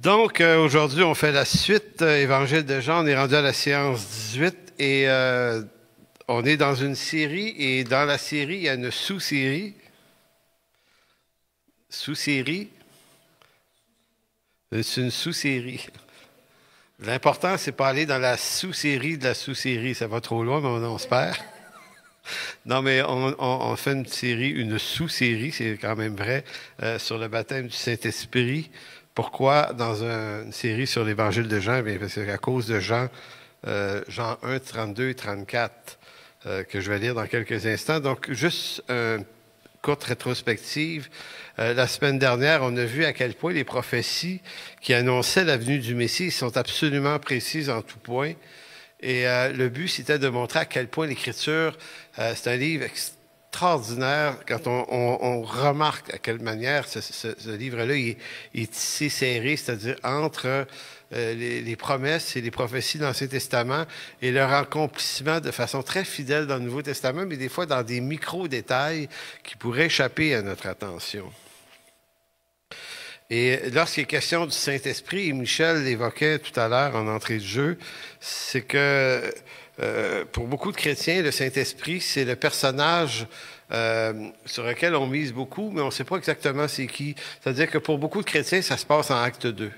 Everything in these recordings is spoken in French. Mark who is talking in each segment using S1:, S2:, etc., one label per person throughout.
S1: Donc, aujourd'hui, on fait la suite, Évangile de Jean. On est rendu à la séance 18 et on est dans une série. Et dans la série, il y a une sous-série. Sous-série. C'est une sous-série. L'important, c'est pas aller dans la sous-série de la sous-série. Ça va trop loin, mais on se perd. Non, mais on fait une série, une sous-série, c'est quand même vrai, sur le baptême du Saint-Esprit. Pourquoi dans une série sur l'Évangile de Jean? Bien, parce qu'à cause de Jean 1, 32 et 34, que je vais lire dans quelques instants. Donc, juste une courte rétrospective. La semaine dernière, on a vu à quel point les prophéties qui annonçaient la venue du Messie sont absolument précises en tout point. Et le but, c'était de montrer à quel point l'Écriture, c'est un livre extraordinaire quand on remarque à quelle manière ce livre-là est tissé serré, c'est-à-dire entre les promesses et les prophéties de l'Ancien Testament et leur accomplissement de façon très fidèle dans le Nouveau Testament, mais des fois dans des micro-détails qui pourraient échapper à notre attention. Et lorsqu'il est question du Saint-Esprit, et Michel l'évoquait tout à l'heure en entrée de jeu, c'est que pour beaucoup de chrétiens, le Saint-Esprit, c'est le personnage sur lequel on mise beaucoup, mais on ne sait pas exactement c'est qui. C'est-à-dire que pour beaucoup de chrétiens, ça se passe en acte 2.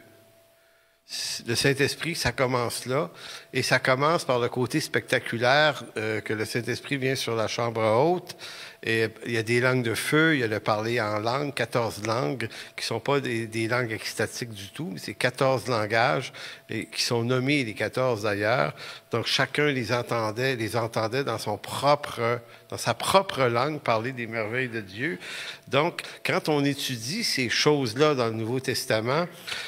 S1: Le Saint-Esprit, ça commence là, et ça commence par le côté spectaculaire que le Saint-Esprit vient sur la chambre haute. Et il y a des langues de feu, il y a le parler en langue, 14 langues, qui ne sont pas des langues extatiques du tout, mais c'est 14 langages, et qui sont nommés les 14 d'ailleurs. Donc chacun les entendait dans sa propre langue, parler des merveilles de Dieu. Donc, quand on étudie ces choses-là dans le Nouveau Testament,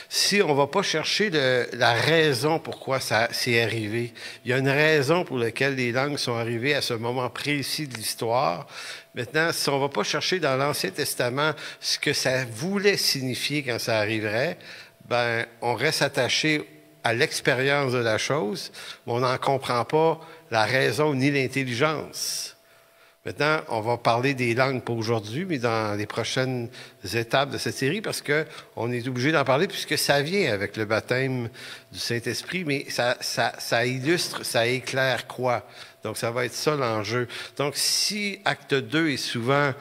S1: si on ne va pas chercher la raison pourquoi ça s'est arrivé, il y a une raison pour laquelle les langues sont arrivées à ce moment précis de l'histoire. Maintenant, si on ne va pas chercher dans l'Ancien Testament ce que ça voulait signifier quand ça arriverait, ben, on reste attaché à l'expérience de la chose, mais on n'en comprend pas la raison ni l'intelligence. Maintenant, on va parler des langues pour aujourd'hui, mais dans les prochaines étapes de cette série, parce qu'on est obligé d'en parler, puisque ça vient avec le baptême du Saint-Esprit, mais ça illustre, ça éclaire quoi? Donc, ça va être ça l'enjeu. Donc, si acte 2 est souvent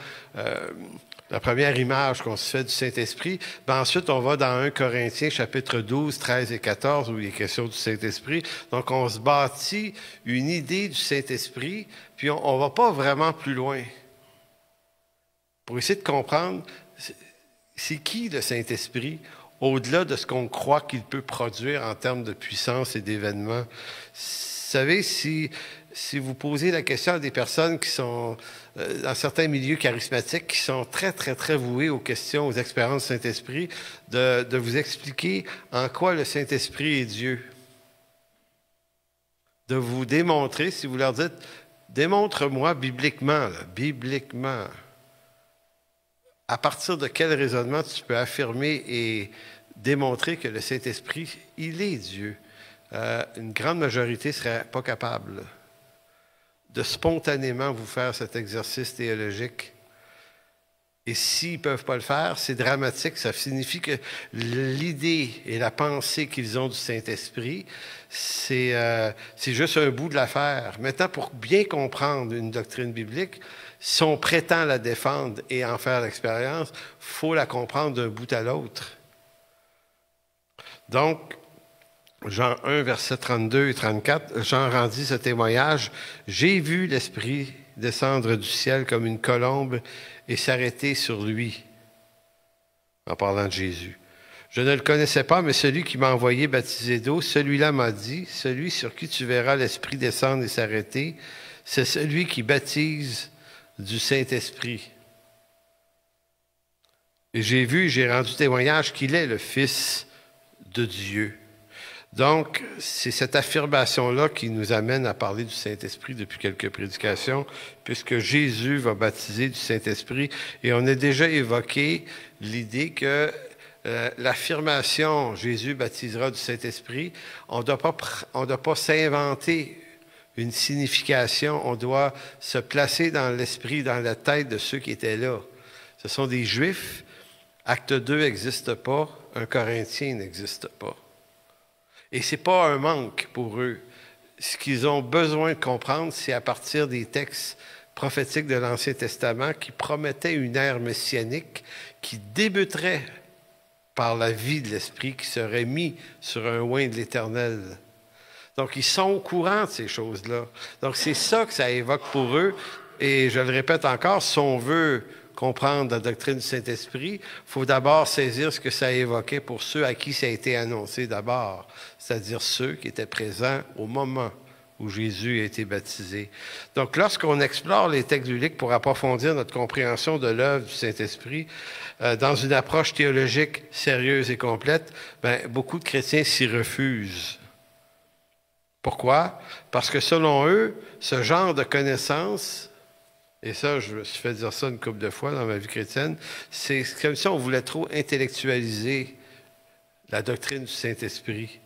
S1: la première image qu'on se fait du Saint-Esprit, ben ensuite, on va dans 1 Corinthiens, chapitre 12, 13 et 14, où il est question du Saint-Esprit. Donc, on se bâtit une idée du Saint-Esprit, puis on ne va pas vraiment plus loin. Pour essayer de comprendre, c'est qui le Saint-Esprit, au-delà de ce qu'on croit qu'il peut produire en termes de puissance et d'événements. Vous savez, si vous posez la question à des personnes qui sont dans certains milieux charismatiques, qui sont très, très, très voués aux questions, aux expériences du Saint-Esprit, de vous expliquer en quoi le Saint-Esprit est Dieu. De vous démontrer, si vous leur dites, démontre-moi bibliquement, à partir de quel raisonnement tu peux affirmer et démontrer que le Saint-Esprit, il est Dieu. Une grande majorité ne serait pas capable de spontanément vous faire cet exercice théologique. Et s'ils ne peuvent pas le faire, c'est dramatique. Ça signifie que l'idée et la pensée qu'ils ont du Saint-Esprit, c'est juste un bout de l'affaire. Maintenant, pour bien comprendre une doctrine biblique, si on prétend la défendre et en faire l'expérience, il faut la comprendre d'un bout à l'autre. Donc, Jean 1, versets 32 et 34, Jean rendit ce témoignage. « J'ai vu l'Esprit descendre du ciel comme une colombe et s'arrêter sur lui. » En parlant de Jésus. « Je ne le connaissais pas, mais celui qui m'a envoyé baptiser d'eau, celui-là m'a dit, celui sur qui tu verras l'Esprit descendre et s'arrêter, c'est celui qui baptise du Saint-Esprit. Et j'ai rendu témoignage qu'il est le Fils de Dieu. » Donc, c'est cette affirmation-là qui nous amène à parler du Saint-Esprit depuis quelques prédications, puisque Jésus va baptiser du Saint-Esprit. Et on a déjà évoqué l'idée que l'affirmation « Jésus baptisera du Saint-Esprit », on ne doit pas s'inventer une signification, on doit se placer dans l'esprit, dans la tête de ceux qui étaient là. Ce sont des Juifs Acte 2 n'existe pas, 1 Corinthiens n'existe pas. Et ce n'est pas un manque pour eux. Ce qu'ils ont besoin de comprendre, c'est à partir des textes prophétiques de l'Ancien Testament qui promettaient une ère messianique qui débuterait par la vie de l'Esprit qui serait mis sur un oint de l'Éternel. Donc, ils sont au courant de ces choses-là. Donc, c'est ça que ça évoque pour eux. Et je le répète encore, si on veut comprendre la doctrine du Saint-Esprit, il faut d'abord saisir ce que ça évoquait pour ceux à qui ça a été annoncé d'abord, c'est-à-dire ceux qui étaient présents au moment où Jésus a été baptisé. Donc, lorsqu'on explore les textes bibliques pour approfondir notre compréhension de l'œuvre du Saint-Esprit, dans une approche théologique sérieuse et complète, beaucoup de chrétiens s'y refusent. Pourquoi? Parce que selon eux, ce genre de connaissances, et ça, je me suis fait dire ça une couple de fois dans ma vie chrétienne, c'est comme si on voulait trop intellectualiser la doctrine du Saint-Esprit.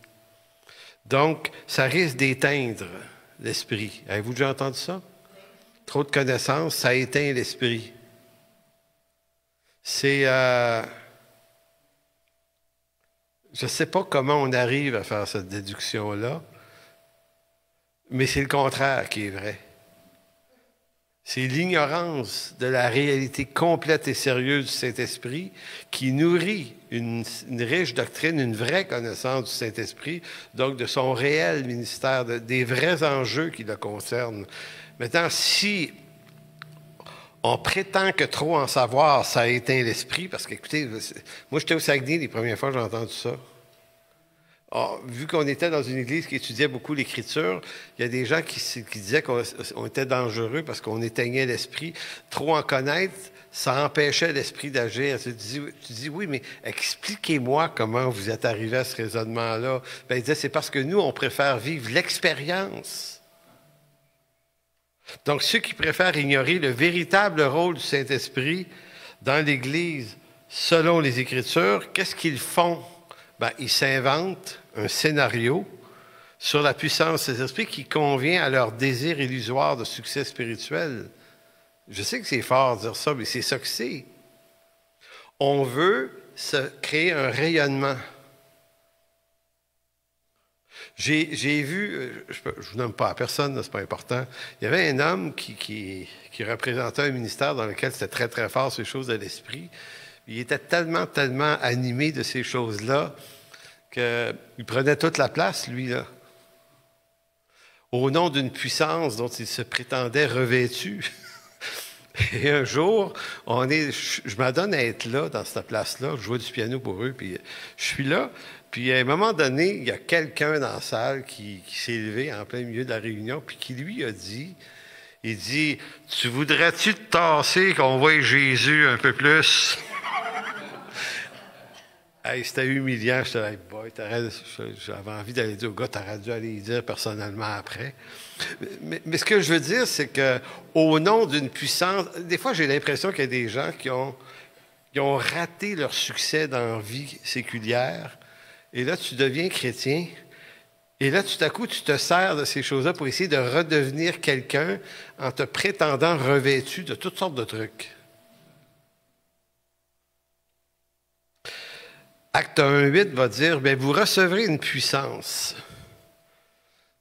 S1: Donc, ça risque d'éteindre l'esprit. Avez-vous déjà entendu ça? Trop de connaissances, ça éteint l'esprit. C'est... je ne sais pas comment on arrive à faire cette déduction-là, mais c'est le contraire qui est vrai. C'est l'ignorance de la réalité complète et sérieuse du Saint-Esprit qui nourrit une riche doctrine, une vraie connaissance du Saint-Esprit, donc de son réel ministère, des vrais enjeux qui le concernent. Maintenant, si on prétend que trop en savoir, ça éteint l'esprit, parce qu'écoutez, moi j'étais au Saguenay les premières fois que j'ai entendu ça. Alors, vu qu'on était dans une église qui étudiait beaucoup l'Écriture, il y a des gens qui disaient qu'on était dangereux parce qu'on éteignait l'esprit. Trop en connaître, ça empêchait l'esprit d'agir. Tu dis, oui, mais expliquez-moi comment vous êtes arrivé à ce raisonnement-là. Il disait, c'est parce que nous, on préfère vivre l'expérience. Donc, ceux qui préfèrent ignorer le véritable rôle du Saint-Esprit dans l'Église, selon les Écritures, qu'est-ce qu'ils font? Ils s'inventent un scénario sur la puissance des esprits qui convient à leur désir illusoire de succès spirituel. Je sais que c'est fort de dire ça, mais c'est ça que c'est. On veut se créer un rayonnement. J'ai vu, je ne vous nomme pas à personne, ce n'est pas important, il y avait un homme qui représentait un ministère dans lequel c'était très, très fort ces choses de l'esprit. Il était tellement, tellement animé de ces choses-là qu'il prenait toute la place, lui, là. Au nom d'une puissance dont il se prétendait revêtu. Et un jour, je m'adonne à être là, dans cette place-là, je jouais du piano pour eux, puis je suis là, puis à un moment donné, il y a quelqu'un dans la salle qui s'est levé en plein milieu de la réunion, puis qui lui a dit, il dit, « Tu voudrais-tu te tasser qu'on voie Jésus un peu plus? » Hey, c'était humiliant. J'étais là, boy, j'avais envie d'aller dire au gars, t'aurais dû aller y dire personnellement après. Mais ce que je veux dire, c'est qu'au nom d'une puissance, des fois, j'ai l'impression qu'il y a des gens qui ont raté leur succès dans la vie séculière. Et là, tu deviens chrétien. Et là, tout à coup, tu te sers de ces choses-là pour essayer de redevenir quelqu'un en te prétendant revêtu de toutes sortes de trucs. Acte 1.8 va dire, vous recevrez une puissance.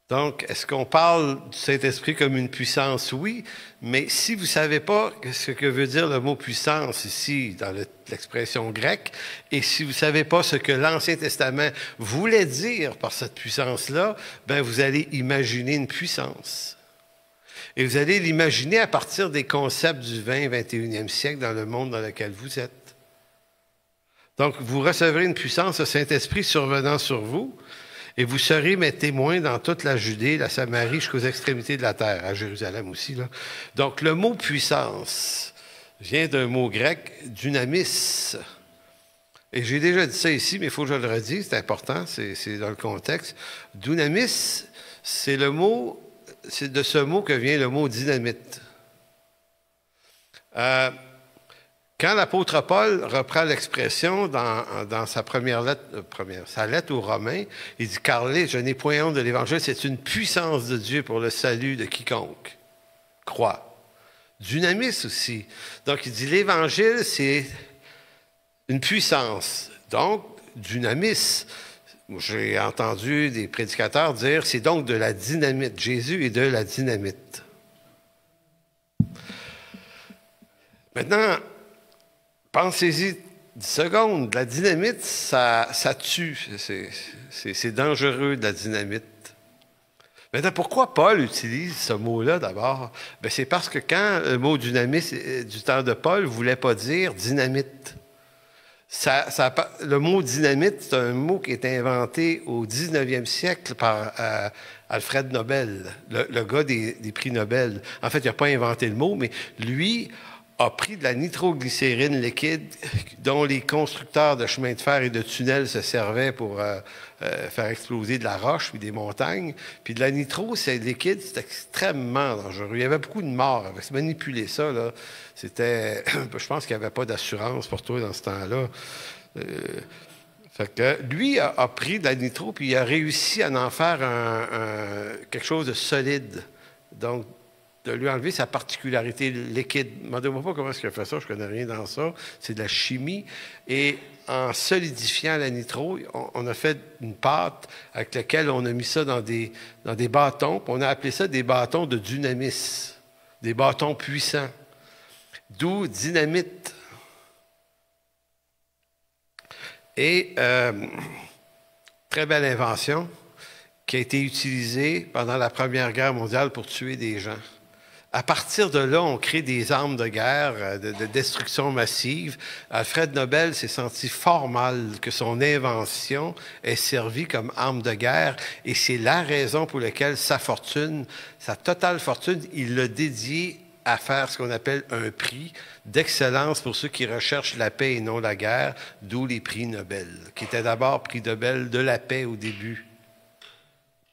S1: Donc, est-ce qu'on parle du Saint-Esprit comme une puissance? Oui, mais si vous ne savez pas ce que veut dire le mot puissance ici, dans l'expression grecque, et si vous ne savez pas ce que l'Ancien Testament voulait dire par cette puissance-là, vous allez imaginer une puissance. Et vous allez l'imaginer à partir des concepts du 20 et 21e siècle dans le monde dans lequel vous êtes. Donc, vous recevrez une puissance, le Saint-Esprit survenant sur vous, et vous serez mes témoins dans toute la Judée, la Samarie, jusqu'aux extrémités de la terre, à Jérusalem aussi, là. Donc, le mot puissance vient d'un mot grec, dynamis. Et j'ai déjà dit ça ici, mais il faut que je le redise, c'est important, c'est dans le contexte. Dynamis, c'est de ce mot que vient le mot dynamite. Quand l'apôtre Paul reprend l'expression dans sa première lettre, sa lettre aux Romains, il dit « Car je n'ai point honte de l'Évangile, c'est une puissance de Dieu pour le salut de quiconque croit. » Dynamis aussi. Donc il dit « L'Évangile, c'est une puissance. Donc, dynamis. J'ai entendu des prédicateurs dire c'est donc de la dynamite. Jésus est de la dynamite. Maintenant, pensez-y 10 secondes. La dynamite, ça tue. C'est dangereux, de la dynamite. Maintenant, pourquoi Paul utilise ce mot-là d'abord? Bien, c'est parce que quand le mot dynamite du temps de Paul ne voulait pas dire dynamite. Le mot dynamite, c'est un mot qui est inventé au 19e siècle par Alfred Nobel, le gars des prix Nobel. En fait, il n'a pas inventé le mot, mais lui a pris de la nitroglycérine liquide dont les constructeurs de chemins de fer et de tunnels se servaient pour faire exploser de la roche puis des montagnes. Puis de la nitro, c'est liquide, c'est extrêmement dangereux. Il y avait beaucoup de morts. Avec manipuler ça, là, c'était... Je pense qu'il n'y avait pas d'assurance pour toi dans ce temps-là. Fait que lui a pris de la nitro puis il a réussi à en faire quelque chose de solide. Donc, de lui enlever sa particularité liquide. Demandez-moi pas comment est-ce qu'il a fait ça, je ne connais rien dans ça. C'est de la chimie. Et en solidifiant la nitro, on a fait une pâte avec laquelle on a mis ça dans des bâtons. Puis on a appelé ça des bâtons de dynamis, des bâtons puissants. D'où dynamite. Et très belle invention qui a été utilisée pendant la Première Guerre mondiale pour tuer des gens. À partir de là, on crée des armes de guerre, de destruction massive. Alfred Nobel s'est senti fort mal que son invention ait servi comme arme de guerre et c'est la raison pour laquelle sa fortune, sa totale fortune, il l'a dédiée à faire ce qu'on appelle un prix d'excellence pour ceux qui recherchent la paix et non la guerre, d'où les prix Nobel, qui étaient d'abord prix Nobel de la paix au début,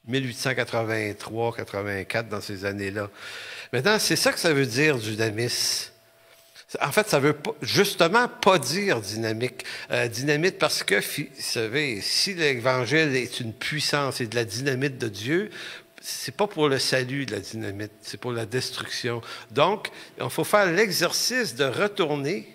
S1: 1883-84, dans ces années-là. Maintenant, c'est ça que ça veut dire, dynamis. En fait, ça veut justement pas dire dynamique. Dynamite parce que, vous savez, si l'Évangile est une puissance et de la dynamite de Dieu, c'est pas pour le salut de la dynamite, c'est pour la destruction. Donc, il faut faire l'exercice de retourner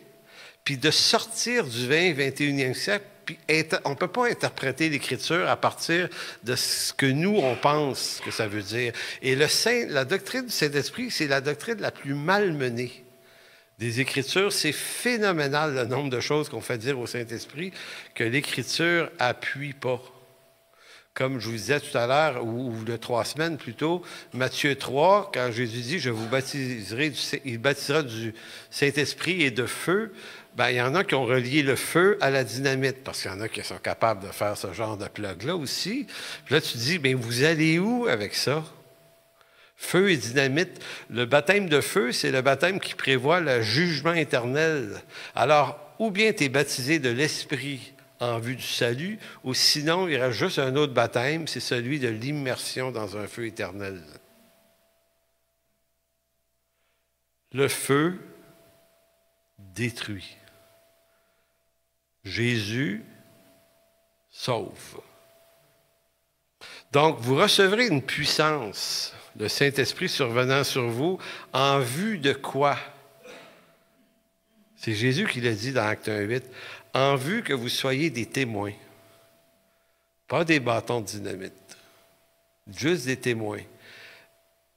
S1: puis de sortir du 21e siècle. Puis on ne peut pas interpréter l'Écriture à partir de ce que nous, on pense que ça veut dire. Et la doctrine du Saint-Esprit, c'est la doctrine la plus malmenée des Écritures. C'est phénoménal le nombre de choses qu'on fait dire au Saint-Esprit que l'Écriture appuie pas. Comme je vous disais tout à l'heure, ou il y a 3 semaines plutôt, Matthieu 3, quand Jésus dit « Je vous baptiserai, il baptisera du Saint-Esprit et de feu », bien, il y en a qui ont relié le feu à la dynamite, parce qu'il y en a qui sont capables de faire ce genre de plug-là aussi. Puis là, tu dis, bien, vous allez où avec ça? Feu et dynamite. Le baptême de feu, c'est le baptême qui prévoit le jugement éternel. Alors, ou bien tu es baptisé de l'Esprit en vue du salut, ou sinon, il reste juste un autre baptême, c'est celui de l'immersion dans un feu éternel. Le feu détruit. Jésus sauve. Donc, vous recevrez une puissance, le Saint-Esprit survenant sur vous, en vue de quoi? C'est Jésus qui l'a dit dans Acte 1:8, en vue que vous soyez des témoins. Pas des bâtons de dynamite, juste des témoins.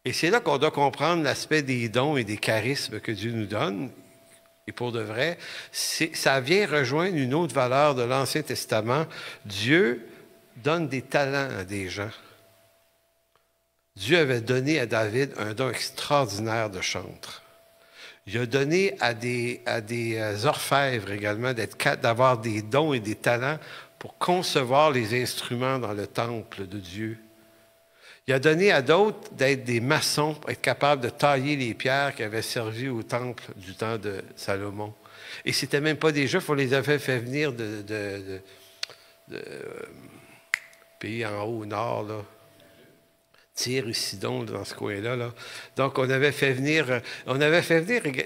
S1: Et c'est là qu'on doit comprendre l'aspect des dons et des charismes que Dieu nous donne. Et pour de vrai, ça vient rejoindre une autre valeur de l'Ancien Testament. Dieu donne des talents à des gens. Dieu avait donné à David un don extraordinaire de chantre. Il a donné à des orfèvres également d'avoir des dons et des talents pour concevoir les instruments dans le temple de Dieu. Il a donné à d'autres d'être des maçons, pour être capables de tailler les pierres qui avaient servi au temple du temps de Salomon. Et ce n'était même pas des Juifs, on les avait fait venir de pays en haut au nord, là. Tyr et Sidon, dans ce coin-là. Là. Donc, on avait fait venir,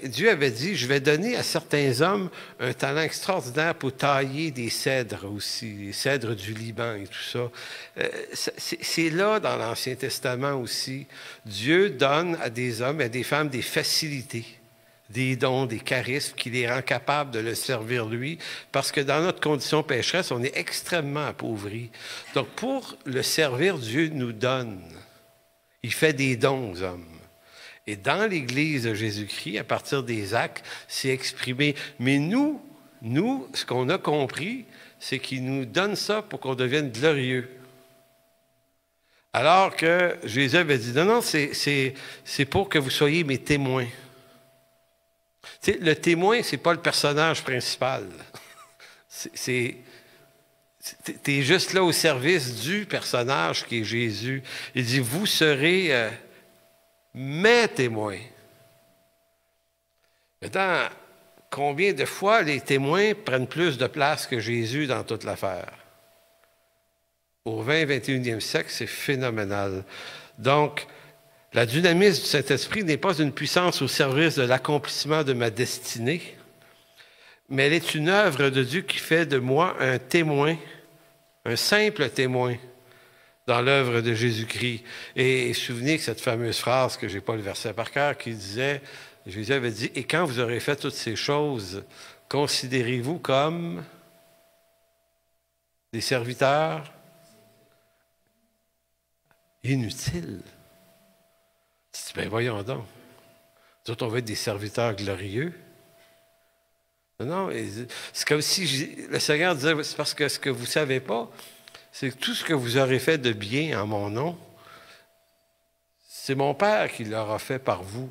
S1: Dieu avait dit, je vais donner à certains hommes un talent extraordinaire pour tailler des cèdres aussi, les cèdres du Liban et tout ça. C'est là, dans l'Ancien Testament aussi, Dieu donne à des hommes et à des femmes des facilités, des dons, des charismes qui les rend capables de le servir lui, parce que dans notre condition pécheresse, on est extrêmement appauvri. Donc, pour le servir, Dieu nous donne. Il fait des dons aux hommes. Et dans l'Église de Jésus-Christ, à partir des actes, c'est exprimé. Mais nous, ce qu'on a compris, c'est qu'il nous donne ça pour qu'on devienne glorieux. Alors que Jésus avait dit, non, c'est pour que vous soyez mes témoins. Tu sais, le témoin, c'est pas le personnage principal. T'es juste là au service du personnage qui est Jésus. Il dit, vous serez mes témoins. Maintenant, combien de fois les témoins prennent plus de place que Jésus dans toute l'affaire? Au 20 et 21e siècle, c'est phénoménal. Donc, la dynamisme du Saint-Esprit n'est pas une puissance au service de l'accomplissement de ma destinée, mais elle est une œuvre de Dieu qui fait de moi un témoin, un simple témoin dans l'œuvre de Jésus-Christ. Et souvenez que cette fameuse phrase, que je n'ai pas le verset par cœur, qui disait, Jésus avait dit, « Et quand vous aurez fait toutes ces choses, considérez-vous comme des serviteurs inutiles. » Tu dis, ben voyons donc. Nous autres, on veut être des serviteurs glorieux. Non, c'est comme si le Seigneur disait, c'est parce que ce que vous ne savez pas, c'est que tout ce que vous aurez fait de bien en mon nom, c'est mon Père qui l'aura fait par vous.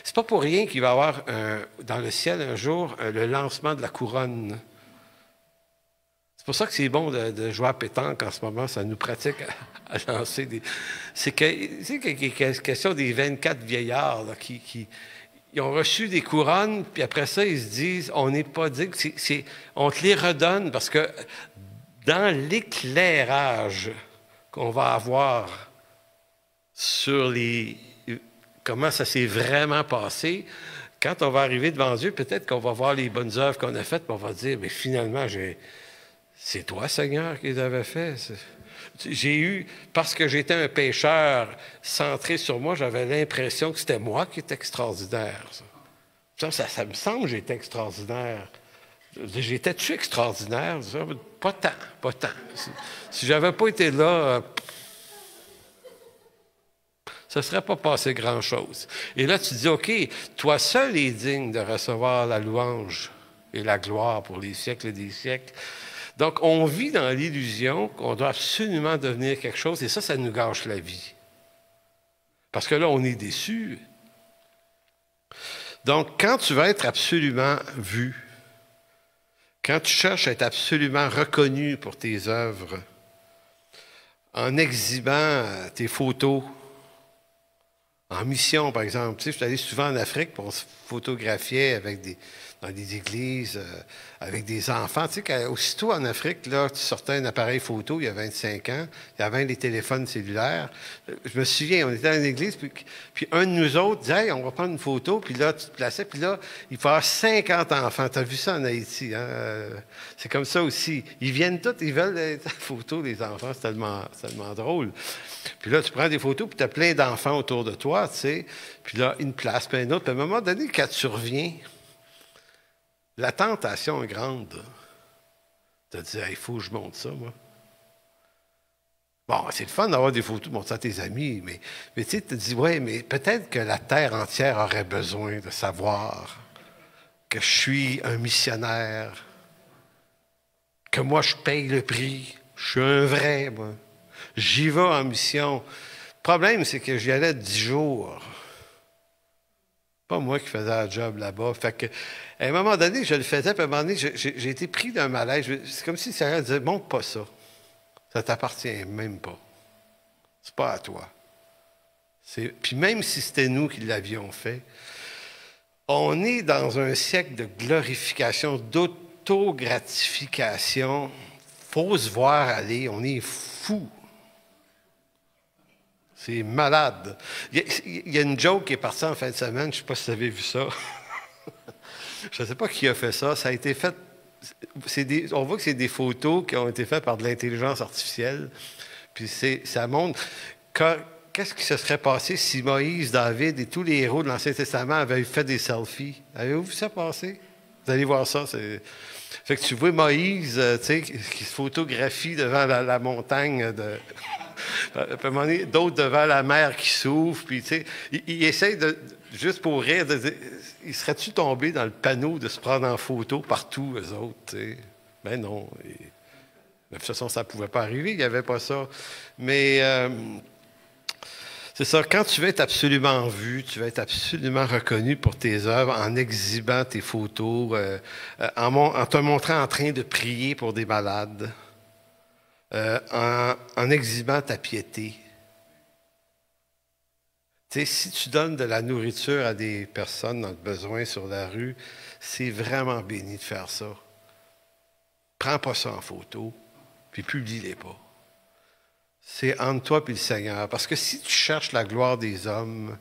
S1: C'est pas pour rien qu'il va y avoir dans le ciel un jour le lancement de la couronne. C'est pour ça que c'est bon de jouer à pétanque en ce moment, ça nous pratique à lancer des... C'est question des 24 vieillards là, qui ils ont reçu des couronnes, puis après ça, ils se disent, on n'est pas digne, on te les redonne, parce que dans l'éclairage qu'on va avoir sur comment ça s'est vraiment passé, quand on va arriver devant Dieu, peut-être qu'on va voir les bonnes œuvres qu'on a faites, puis on va dire, mais finalement, c'est toi, Seigneur, qui les avais faites. J'ai eu, parce que j'étais un pécheur centré sur moi, j'avais l'impression que c'était moi qui étais extraordinaire. Ça me semble que j'étais extraordinaire. J'étais-tu extraordinaire? Pas tant. Si j'avais pas été là, ça ne serait pas passé grand-chose. Et là, tu dis, OK, toi seul es digne de recevoir la louange et la gloire pour les siècles et des siècles. Donc, on vit dans l'illusion qu'on doit absolument devenir quelque chose, et ça nous gâche la vie. Parce que là, on est déçus. Donc, quand tu vas être absolument vu, quand tu cherches à être absolument reconnu pour tes œuvres, en exhibant tes photos, en mission, par exemple. Tu sais, je suis allé souvent en Afrique, puis on se photographiait dans des églises, avec des enfants. Tu sais, aussitôt en Afrique, là, tu sortais un appareil photo, il y a 25 ans, il y avait les téléphones cellulaires. Je me souviens, on était dans une église, puis un de nous autres disait, hey, on va prendre une photo, puis là, tu te plaçais, puis là, il faut avoir 50 enfants. Tu as vu ça en Haïti, hein? C'est comme ça aussi. Ils viennent tous, ils veulent être photo, les enfants, c'est tellement drôle. Puis là, tu prends des photos, puis tu as plein d'enfants autour de toi, tu sais. Puis là, une place, puis une autre. Puis à un moment donné, quand tu reviens, la tentation est grande. Tu te dis, il faut que je monte ça, moi. Bon, c'est le fun d'avoir des photos, montrer ça à tes amis, mais tu sais, tu te dis, ouais, mais peut-être que la terre entière aurait besoin de savoir que je suis un missionnaire, que moi, je paye le prix, je suis un vrai, moi. J'y vais en mission. Le problème, c'est que j'y allais 10 jours. Pas moi qui faisais un job là-bas. Fait que, à un moment donné, je le faisais, puis à un moment donné, j'ai été pris d'un malaise. C'est comme si ça disait, montre pas ça. Ça t'appartient même pas. C'est pas à toi. Puis même si c'était nous qui l'avions fait, on est dans un siècle de glorification, d'autogratification. Faut se voir aller, on est fou. C'est malade. Il y a une joke qui est partie en fin de semaine, je ne sais pas si vous avez vu ça. Je ne sais pas qui a fait ça. Ça a été fait. On voit que c'est des photos qui ont été faites par de l'intelligence artificielle. Puis ça montre qu'est-ce qui se serait passé si Moïse, David et tous les héros de l'Ancien Testament avaient fait des selfies? Avez-vous vu ça passer? Vous allez voir ça. Fait que tu vois Moïse, tu sais, qui se photographie devant la montagne de... À un moment donné, d'autres devant la mer qui s'ouvre, puis tu sais, il essaye de, juste pour rire, de dire, il serait-tu tombé dans le panneau de se prendre en photo partout, eux autres, tu sais? Ben non. De toute façon, ça ne pouvait pas arriver, il n'y avait pas ça. Mais c'est ça, quand tu veux être absolument vu, tu vas être absolument reconnu pour tes œuvres en exhibant tes photos, en te montrant en train de prier pour des malades. En exhibant ta piété. Tu sais, si tu donnes de la nourriture à des personnes dans le besoin sur la rue, c'est vraiment béni de faire ça. Prends pas ça en photo, puis publie-les pas. C'est entre toi et le Seigneur. Parce que si tu cherches la gloire des hommes,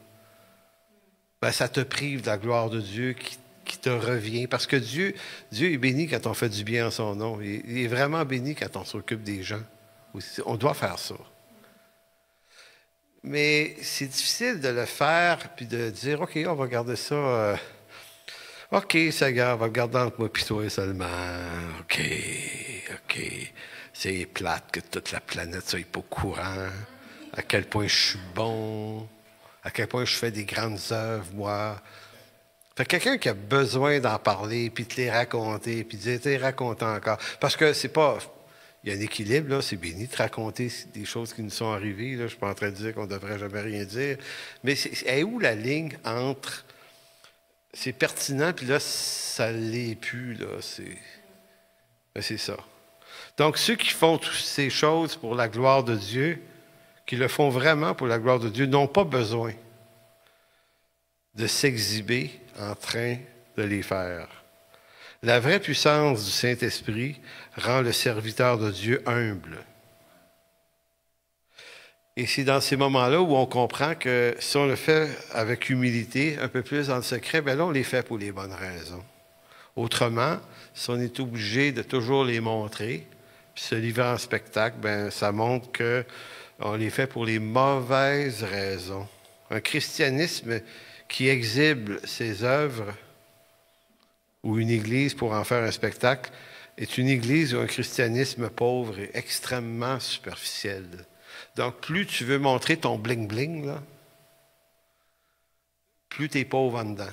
S1: ben ça te prive de la gloire de Dieu qui te revient. Parce que Dieu est béni quand on fait du bien en son nom. Il est vraiment béni quand on s'occupe des gens. On doit faire ça. Mais c'est difficile de le faire puis de dire, OK, on va garder ça. OK, Seigneur, on va le garder entre moi et toi seulement. OK. C'est plate que toute la planète soit pas au courant. À quel point je suis bon. À quel point je fais des grandes œuvres, moi. Fait que quelqu'un qui a besoin d'en parler, puis de les raconter, puis de les raconter encore. Parce que c'est pas... Il y a un équilibre, là. C'est béni de raconter des choses qui nous sont arrivées. Là. Je ne suis pas en train de dire qu'on ne devrait jamais rien dire. Mais est où la ligne entre... C'est pertinent, puis là, ça ne l'est plus, là. C'est ça. Donc, ceux qui font toutes ces choses pour la gloire de Dieu, qui le font vraiment pour la gloire de Dieu, n'ont pas besoin de s'exhiber en train de les faire. La vraie puissance du Saint-Esprit rend le serviteur de Dieu humble. Et c'est dans ces moments-là où on comprend que si on le fait avec humilité, un peu plus dans le secret, bien là, on les fait pour les bonnes raisons. Autrement, si on est obligé de toujours les montrer, puis se livrer en spectacle, bien, ça montre qu'on les fait pour les mauvaises raisons. Un christianisme qui exhibe ses œuvres ou une église pour en faire un spectacle est une église ou un christianisme pauvre et extrêmement superficiel. Donc, plus tu veux montrer ton bling-bling, là, plus tu es pauvre en dedans.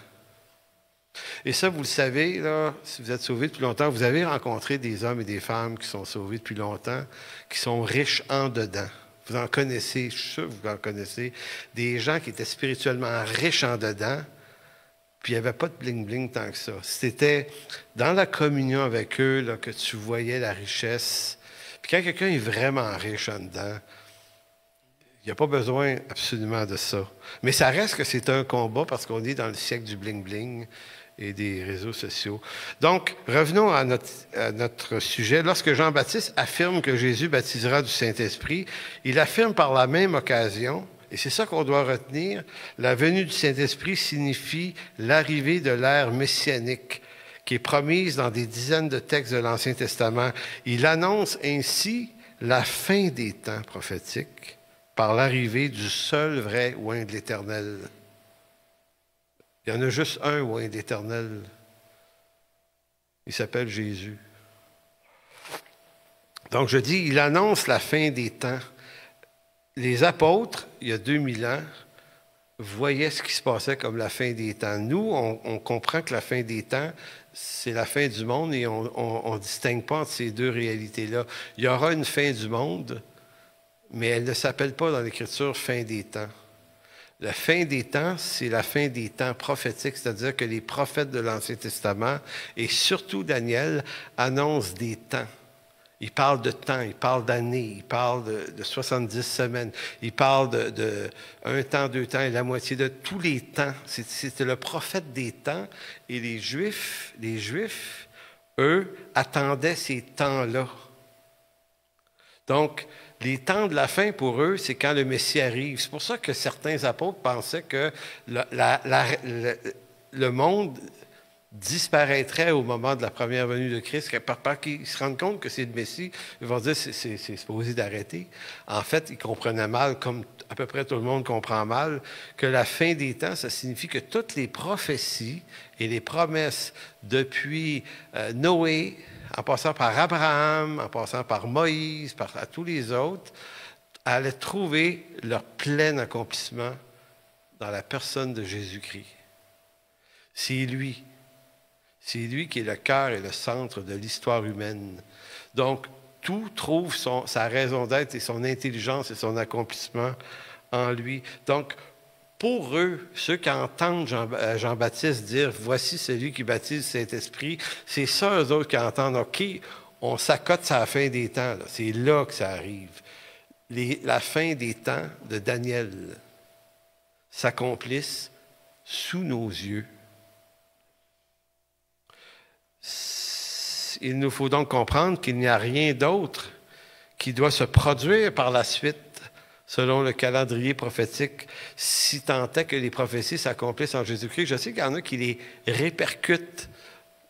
S1: Et ça, vous le savez, là, si vous êtes sauvés depuis longtemps, vous avez rencontré des hommes et des femmes qui sont sauvés depuis longtemps, qui sont riches en dedans. Vous en connaissez, je suis sûr que vous en connaissez, des gens qui étaient spirituellement riches en dedans, puis il n'y avait pas de bling-bling tant que ça. C'était dans la communion avec eux là, que tu voyais la richesse. Puis quand quelqu'un est vraiment riche en dedans, il n'y a pas besoin absolument de ça. Mais ça reste que c'est un combat parce qu'on est dans le siècle du bling-bling et des réseaux sociaux. Donc, revenons à notre sujet. Lorsque Jean-Baptiste affirme que Jésus baptisera du Saint-Esprit, il affirme par la même occasion, et c'est ça qu'on doit retenir, la venue du Saint-Esprit signifie l'arrivée de l'ère messianique qui est promise dans des dizaines de textes de l'Ancien Testament. Il annonce ainsi la fin des temps prophétiques par l'arrivée du seul vrai oint de l'Éternel. Il y en a juste un oint de l'Éternel. Il s'appelle Jésus. Donc je dis, il annonce la fin des temps. Les apôtres, il y a 2000 ans, voyaient ce qui se passait comme la fin des temps. Nous, on comprend que la fin des temps, c'est la fin du monde et on ne distingue pas entre ces deux réalités-là. Il y aura une fin du monde, mais elle ne s'appelle pas dans l'Écriture fin des temps. La fin des temps, c'est la fin des temps prophétiques, c'est-à-dire que les prophètes de l'Ancien Testament, et surtout Daniel, annoncent des temps. Ils parlent de temps, ils parlent d'années, ils parlent de 70 semaines, ils parlent de un temps, 2 temps et la moitié de tous les temps. C'était le prophète des temps et les Juifs, eux, attendaient ces temps-là. Donc, les temps de la fin, pour eux, c'est quand le Messie arrive. C'est pour ça que certains apôtres pensaient que le monde disparaîtrait au moment de la première venue de Christ, par qu'ils se rendent compte que c'est le Messie, ils vont dire c'est supposé d'arrêter. En fait, ils comprenaient mal, comme à peu près tout le monde comprend mal, que la fin des temps, ça signifie que toutes les prophéties et les promesses depuis Noé, en passant par Abraham, en passant par Moïse, à tous les autres, allaient trouver leur plein accomplissement dans la personne de Jésus-Christ. C'est lui. C'est lui qui est le cœur et le centre de l'histoire humaine. Donc, tout trouve sa raison d'être et son intelligence et son accomplissement en lui. Donc, pour eux, ceux qui entendent Jean-Baptiste dire « Voici celui qui baptise Saint-Esprit », c'est ça, eux autres, qui entendent « OK, on s'accote sur la fin des temps. » C'est là que ça arrive. La fin des temps de Daniel s'accomplissent sous nos yeux. Il nous faut donc comprendre qu'il n'y a rien d'autre qui doit se produire par la suite, selon le calendrier prophétique, si tant est que les prophéties s'accomplissent en Jésus-Christ. Je sais qu'il y en a qui les répercutent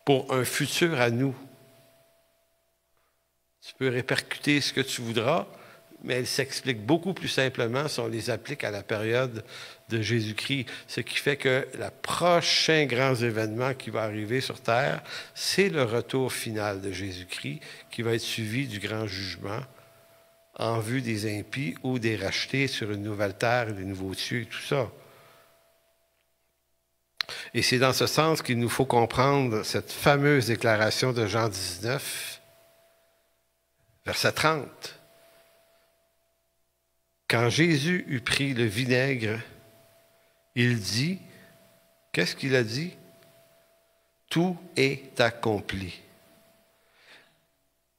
S1: pour un futur à nous. Tu peux répercuter ce que tu voudras, mais elles s'expliquent beaucoup plus simplement si on les applique à la période de Jésus-Christ. Ce qui fait que le prochain grand événement qui va arriver sur Terre, c'est le retour final de Jésus-Christ qui va être suivi du grand jugement en vue des impies ou des rachetés sur une nouvelle terre, des nouveaux cieux et tout ça. Et c'est dans ce sens qu'il nous faut comprendre cette fameuse déclaration de Jean 19, verset 30. Quand Jésus eut pris le vinaigre, il dit, qu'est-ce qu'il a dit? Tout est accompli.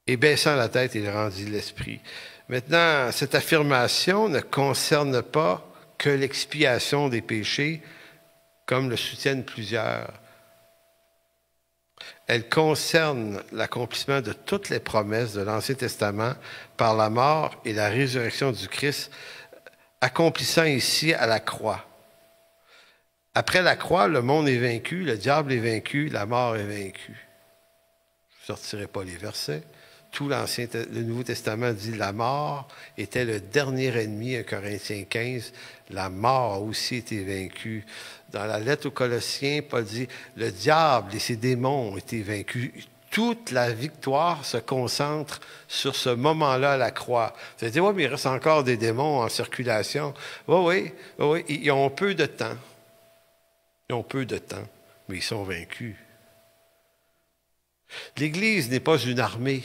S1: Et baissant la tête, il rendit l'esprit. Maintenant, cette affirmation ne concerne pas que l'expiation des péchés, comme le soutiennent plusieurs. Elle concerne l'accomplissement de toutes les promesses de l'Ancien Testament par la mort et la résurrection du Christ, accomplissant ici à la croix. Après la croix, le monde est vaincu, le diable est vaincu, la mort est vaincue. Je ne sortirai pas les versets. Tout le Nouveau Testament dit la mort était le dernier ennemi, 1 Corinthiens 15. La mort a aussi été vaincue. Dans la lettre aux Colossiens, Paul dit le diable et ses démons ont été vaincus. Toute la victoire se concentre sur ce moment-là à la croix. Vous allez dire, oui, mais il reste encore des démons en circulation. Oui, ils ont peu de temps. Ils ont peu de temps, mais ils sont vaincus. L'Église n'est pas une armée.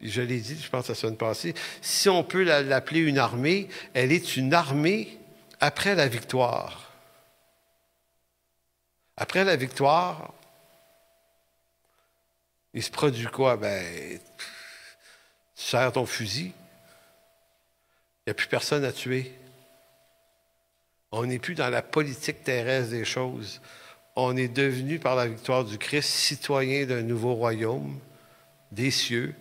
S1: Je l'ai dit, je pense la semaine passée. Si on peut l'appeler une armée, elle est une armée après la victoire. Après la victoire, il se produit quoi? Ben, tu serres ton fusil. Il n'y a plus personne à tuer. On n'est plus dans la politique terrestre des choses. On est devenu, par la victoire du Christ, citoyen d'un nouveau royaume, des cieux,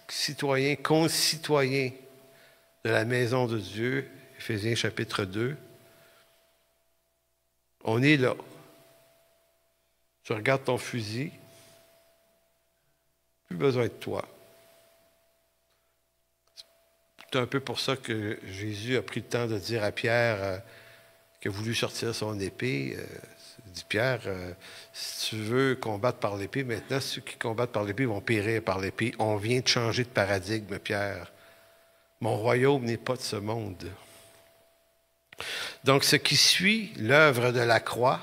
S1: citoyen, concitoyen de la maison de Dieu, Éphésiens chapitre 2. On est là. Tu regardes ton fusil, plus besoin de toi. C'est un peu pour ça que Jésus a pris le temps de dire à Pierre qu'il a voulu sortir son épée. Il dit, Pierre, si tu veux combattre par l'épée, maintenant, ceux qui combattent par l'épée vont périr par l'épée. On vient de changer de paradigme, Pierre. Mon royaume n'est pas de ce monde. Donc, ce qui suit l'œuvre de la croix,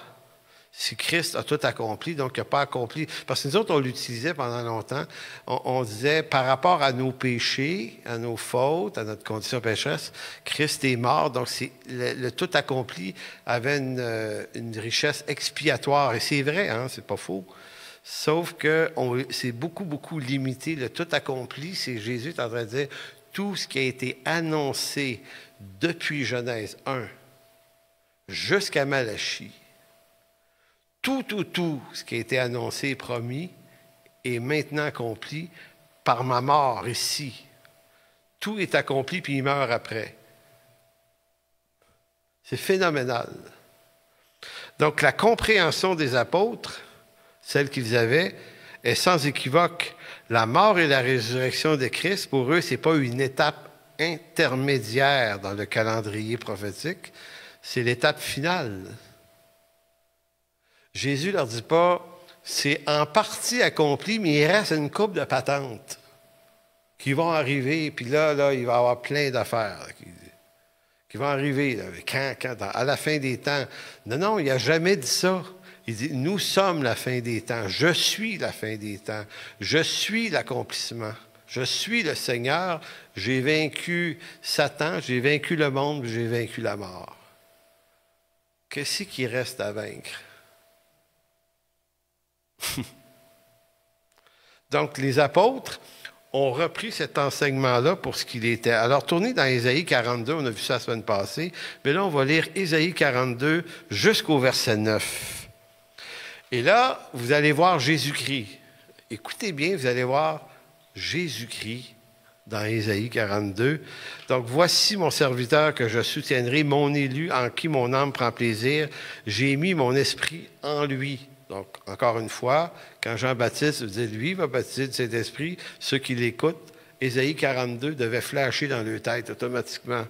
S1: si Christ a tout accompli, donc il n'a pas accompli. Parce que nous autres, on l'utilisait pendant longtemps. On disait, par rapport à nos péchés, à nos fautes, à notre condition pécheresse, Christ est mort. Donc, le tout accompli avait une richesse expiatoire. Et c'est vrai, hein, c'est pas faux. Sauf que c'est beaucoup, beaucoup limité. Le tout accompli, c'est Jésus est en train de dire, tout ce qui a été annoncé depuis Genèse 1 jusqu'à Malachie, tout ce qui a été annoncé et promis est maintenant accompli par ma mort ici. Tout est accompli, puis il meurt après. C'est phénoménal. Donc, la compréhension des apôtres, celle qu'ils avaient, est sans équivoque. La mort et la résurrection de Christ, pour eux, ce n'est pas une étape intermédiaire dans le calendrier prophétique, c'est l'étape finale. Jésus ne leur dit pas, c'est en partie accompli, mais il reste une couple de patentes qui vont arriver, puis là, il va y avoir plein d'affaires qui vont arriver à la fin des temps. Non, il n'a jamais dit ça. Il dit, nous sommes la fin des temps. Je suis la fin des temps. Je suis l'accomplissement. Je suis le Seigneur. J'ai vaincu Satan, j'ai vaincu le monde, j'ai vaincu la mort. Qu'est-ce qui reste à vaincre? Donc, les apôtres ont repris cet enseignement-là pour ce qu'il était. Alors, tournez dans Ésaïe 42, on a vu ça la semaine passée, mais là, on va lire Ésaïe 42 jusqu'au verset 9. Et là, vous allez voir Jésus-Christ. Écoutez bien, vous allez voir Jésus-Christ dans Ésaïe 42. Donc, voici mon serviteur que je soutiendrai, mon élu en qui mon âme prend plaisir. J'ai mis mon esprit en lui. Donc, encore une fois, quand Jean-Baptiste dit, lui va baptiser de Saint-Esprit, ceux qui l'écoutent, Ésaïe 42 devait flasher dans leur tête automatiquement.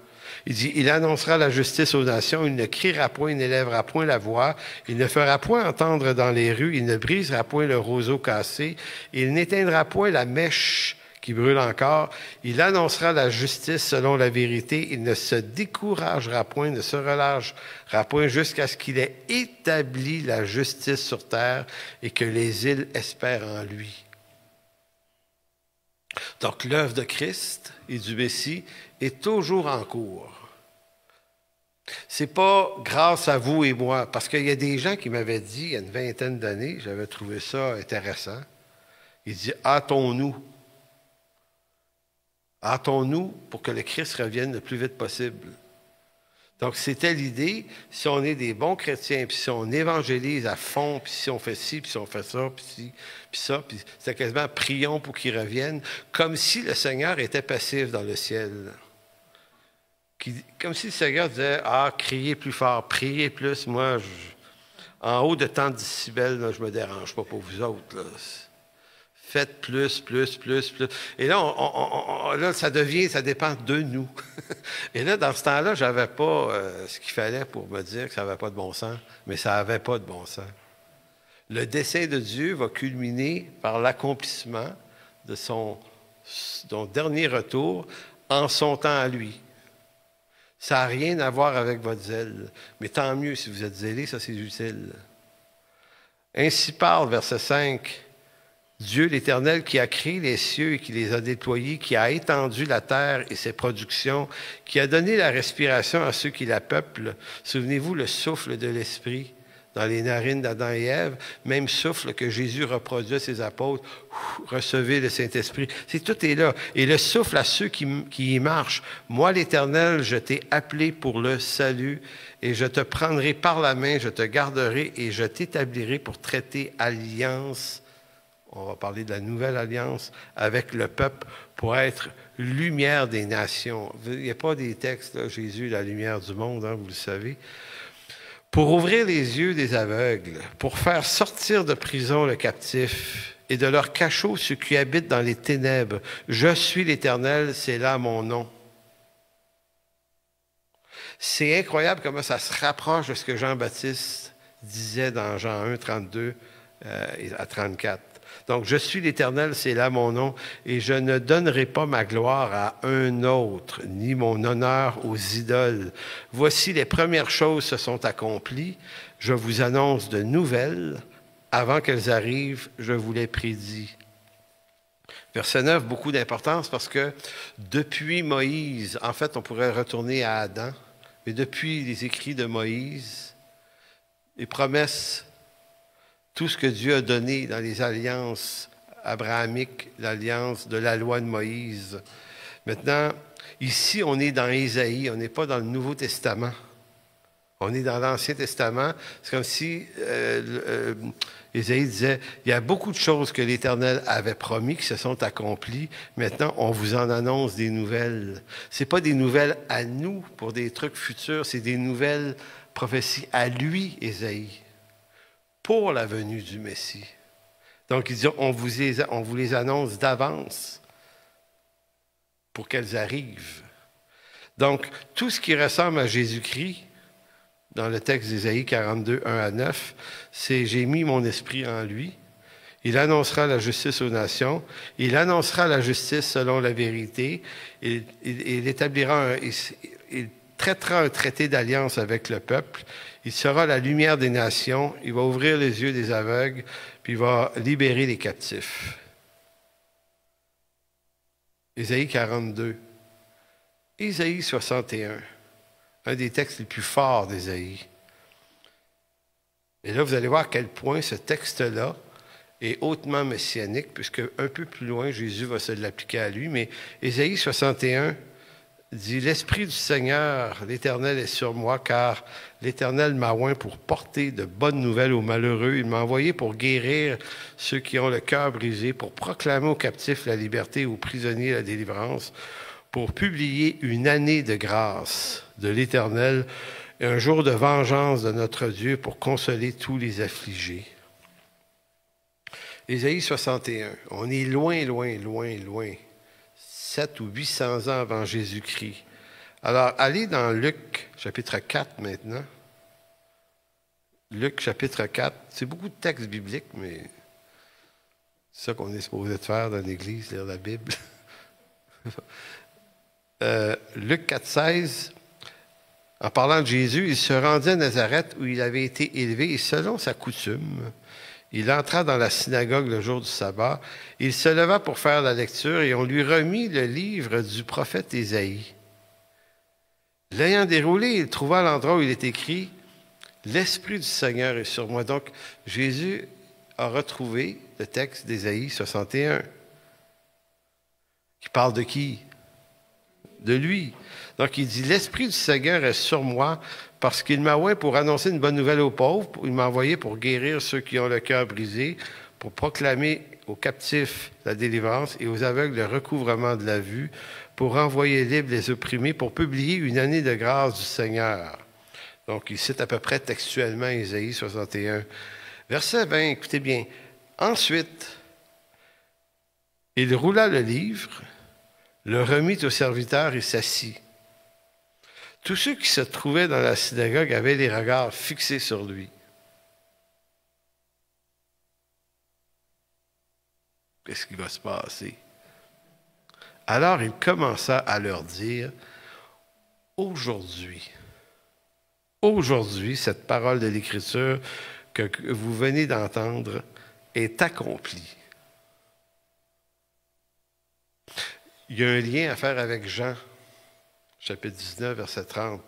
S1: Il dit, il annoncera la justice aux nations, il ne criera point, il n'élèvera point la voix, il ne fera point entendre dans les rues, il ne brisera point le roseau cassé, il n'éteindra point la mèche qui brûle encore, il annoncera la justice selon la vérité, il ne se découragera point, ne se relâchera point jusqu'à ce qu'il ait établi la justice sur terre et que les îles espèrent en lui. Donc l'œuvre de Christ et du Messie est toujours en cours. C'est pas grâce à vous et moi, parce qu'il y a des gens qui m'avaient dit, il y a une vingtaine d'années, j'avais trouvé ça intéressant, ils disent « hâtons-nous ». Hâtons-nous pour que le Christ revienne le plus vite possible. Donc, c'était l'idée, si on est des bons chrétiens, puis si on évangélise à fond, puis si on fait ci, puis si on fait ça, puis ci, puis ça, puis c'est quasiment prions pour qu'il revienne, comme si le Seigneur était passif dans le ciel. Comme si le Seigneur disait, « Ah, criez plus fort, priez plus, moi, en haut de tant de décibels, là, je ne me dérange pas pour vous autres, là. » Faites plus. Et là, là, ça dépend de nous. Et là, dans ce temps-là, je n'avais pas ce qu'il fallait pour me dire que ça n'avait pas de bon sens, mais ça n'avait pas de bon sens. Le dessein de Dieu va culminer par l'accomplissement de son dernier retour en son temps à lui. Ça n'a rien à voir avec votre zèle, mais tant mieux si vous êtes zélé, ça c'est utile. Ainsi parle, verset 5, Dieu l'Éternel qui a créé les cieux et qui les a déployés, qui a étendu la terre et ses productions, qui a donné la respiration à ceux qui la peuplent. Souvenez-vous le souffle de l'Esprit dans les narines d'Adam et Ève, même souffle que Jésus reproduit à ses apôtres. Recevez le Saint-Esprit. Tout est là. Et le souffle à ceux qui y marchent. Moi, l'Éternel, je t'ai appelé pour le salut et je te prendrai par la main, je te garderai et je t'établirai pour traiter alliance. On va parler de la nouvelle alliance avec le peuple pour être lumière des nations. Il n'y a pas des textes, là, Jésus, la lumière du monde, hein, vous le savez. Pour ouvrir les yeux des aveugles, pour faire sortir de prison le captif et de leur cachot ceux qui habitent dans les ténèbres. Je suis l'Éternel, c'est là mon nom. C'est incroyable comment ça se rapproche de ce que Jean-Baptiste disait dans Jean 1, 32 à 34. Donc, je suis l'Éternel, c'est là mon nom, et je ne donnerai pas ma gloire à un autre, ni mon honneur aux idoles. Voici les premières choses se sont accomplies. Je vous annonce de nouvelles. Avant qu'elles arrivent, je vous les prédis. Verset 9, beaucoup d'importance parce que depuis Moïse, en fait, on pourrait retourner à Adam, mais depuis les écrits de Moïse, les promesses, tout ce que Dieu a donné dans les alliances abrahamiques, l'alliance de la loi de Moïse. Maintenant, ici, on est dans Ésaïe, on n'est pas dans le Nouveau Testament. On est dans l'Ancien Testament. C'est comme si Ésaïe disait, il y a beaucoup de choses que l'Éternel avait promis qui se sont accomplies. Maintenant, on vous en annonce des nouvelles. Ce n'est pas des nouvelles à nous pour des trucs futurs, c'est des nouvelles prophétie à lui, Ésaïe, pour la venue du Messie. Donc, il dit, on vous les annonce d'avance pour qu'elles arrivent. Donc, tout ce qui ressemble à Jésus-Christ, dans le texte d'Ésaïe 42, 1 à 9, c'est « J'ai mis mon esprit en lui ». Il annoncera la justice aux nations. Il annoncera la justice selon la vérité. Il traitera un traité d'alliance avec le peuple. Il sera la lumière des nations. Il va ouvrir les yeux des aveugles, puis il va libérer les captifs. Ésaïe 42. Ésaïe 61. Un des textes les plus forts d'Ésaïe. Et là, vous allez voir à quel point ce texte-là est hautement messianique, puisque un peu plus loin, Jésus va se l'appliquer à lui. Mais Ésaïe 61 dit « L'Esprit du Seigneur, l'Éternel est sur moi, car l'Éternel m'a oint pour porter de bonnes nouvelles aux malheureux. Il m'a envoyé pour guérir ceux qui ont le cœur brisé, pour proclamer aux captifs la liberté, aux prisonniers la délivrance, pour publier une année de grâce de l'Éternel et un jour de vengeance de notre Dieu pour consoler tous les affligés. » Ésaïe 61, on est loin, 700 ou 800 ans avant Jésus-Christ. Alors, allez dans Luc, chapitre 4 maintenant. Luc, chapitre 4. C'est beaucoup de textes bibliques, mais c'est ça qu'on est supposé de faire dans l'Église, lire la Bible. Luc 4, 16. En parlant de Jésus, il se rendit à Nazareth où il avait été élevé et selon sa coutume, il entra dans la synagogue le jour du sabbat. Il se leva pour faire la lecture et on lui remit le livre du prophète Ésaïe. L'ayant déroulé, il trouva l'endroit où il est écrit « L'Esprit du Seigneur est sur moi ». Donc, Jésus a retrouvé le texte d'Ésaïe 61. Qui parle de qui? De lui. Donc, il dit « L'Esprit du Seigneur est sur moi ». Parce qu'il m'a oint pour annoncer une bonne nouvelle aux pauvres, il m'a envoyé pour guérir ceux qui ont le cœur brisé, pour proclamer aux captifs la délivrance et aux aveugles le recouvrement de la vue, pour renvoyer libres les opprimés, pour publier une année de grâce du Seigneur. Donc, il cite à peu près textuellement Ésaïe 61. Verset 20, écoutez bien. Ensuite, il roula le livre, le remit au serviteur et s'assit. Tous ceux qui se trouvaient dans la synagogue avaient les regards fixés sur lui. Qu'est-ce qui va se passer? Alors il commença à leur dire, aujourd'hui, cette parole de l'Écriture que vous venez d'entendre est accomplie. Il y a un lien à faire avec Jean. Chapitre 19, verset 30.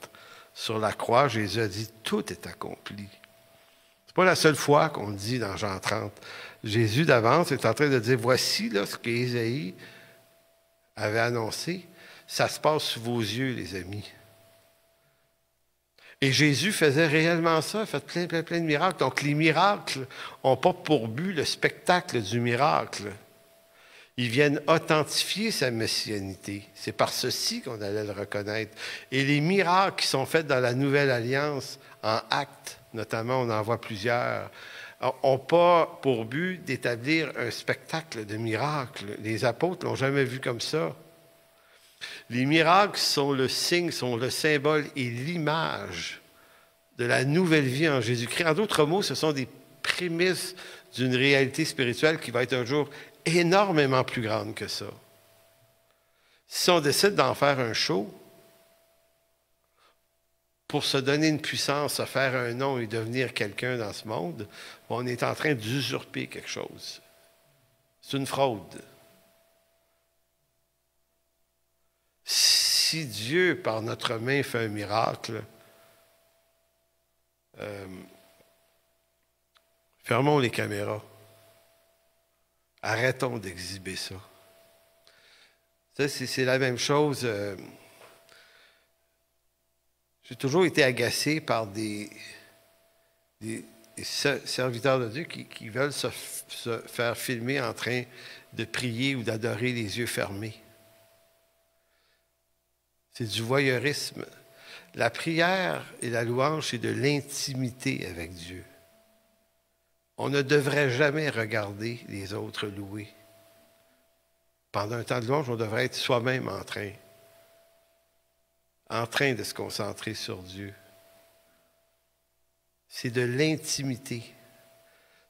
S1: Sur la croix, Jésus a dit « Tout est accompli ». Ce n'est pas la seule fois qu'on le dit dans Jean 30. Jésus d'avance est en train de dire « Voici là, ce qu'Ésaïe avait annoncé. Ça se passe sous vos yeux, les amis. » Et Jésus faisait réellement ça, fait plein de miracles. Donc les miracles n'ont pas pour but le spectacle du miracle. Ils viennent authentifier sa messianité. C'est par ceci qu'on allait le reconnaître. Et les miracles qui sont faits dans la Nouvelle Alliance, en Actes, notamment, on en voit plusieurs, n'ont pas pour but d'établir un spectacle de miracles. Les apôtres ne l'ont jamais vu comme ça. Les miracles sont le signe, sont le symbole et l'image de la nouvelle vie en Jésus-Christ. En d'autres mots, ce sont des prémices d'une réalité spirituelle qui va être un jour énormément plus grande que ça. Si on décide d'en faire un show, pour se donner une puissance, se faire un nom et devenir quelqu'un dans ce monde, on est en train d'usurper quelque chose. C'est une fraude. Si Dieu, par notre main, fait un miracle, fermons les caméras. Arrêtons d'exhiber ça. Ça, c'est la même chose. J'ai toujours été agacé par des serviteurs de Dieu qui veulent se faire filmer en train de prier ou d'adorer les yeux fermés. C'est du voyeurisme. La prière et la louange, c'est de l'intimité avec Dieu. On ne devrait jamais regarder les autres louer. Pendant un temps de louange, on devrait être soi-même en train de se concentrer sur Dieu. C'est de l'intimité.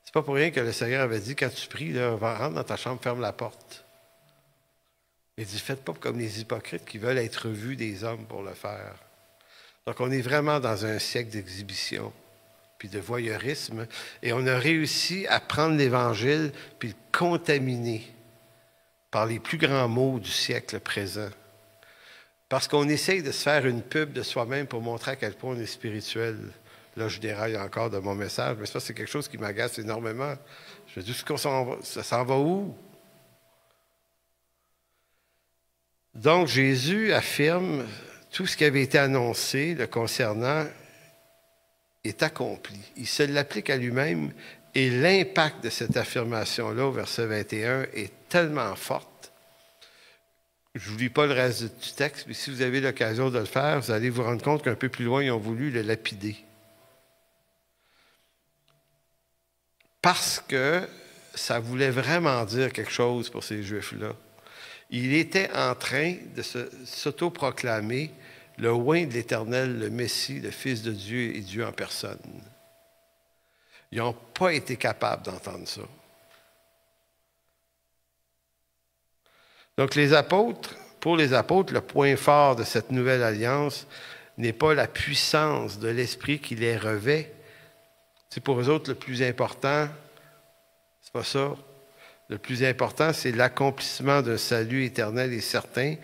S1: C'est pas pour rien que le Seigneur avait dit, quand tu pries, là, va rentrer dans ta chambre, ferme la porte. Il dit, faites pas comme les hypocrites qui veulent être vus des hommes pour le faire. Donc, on est vraiment dans un siècle d'exhibition, puis de voyeurisme, et on a réussi à prendre l'Évangile puis le contaminer par les plus grands mots du siècle présent. Parce qu'on essaye de se faire une pub de soi-même pour montrer à quel point on est spirituel. Là, je déraille encore de mon message, mais ça, c'est quelque chose qui m'agace énormément. Je me dis, ça s'en va où? Donc, Jésus affirme tout ce qui avait été annoncé le concernant est accompli. Il se l'applique à lui-même et l'impact de cette affirmation-là au verset 21 est tellement forte. Je ne vous lis pas le reste du texte, mais si vous avez l'occasion de le faire, vous allez vous rendre compte qu'un peu plus loin, ils ont voulu le lapider. Parce que ça voulait vraiment dire quelque chose pour ces Juifs-là. Il était en train de s'autoproclamer le oint de l'Éternel, le Messie, le Fils de Dieu et Dieu en personne. Ils n'ont pas été capables d'entendre ça. Donc pour les apôtres, le point fort de cette nouvelle alliance n'est pas la puissance de l'Esprit qui les revêt. C'est pour eux autres le plus important, c'est pas ça. Le plus important, c'est l'accomplissement d'un salut éternel et certain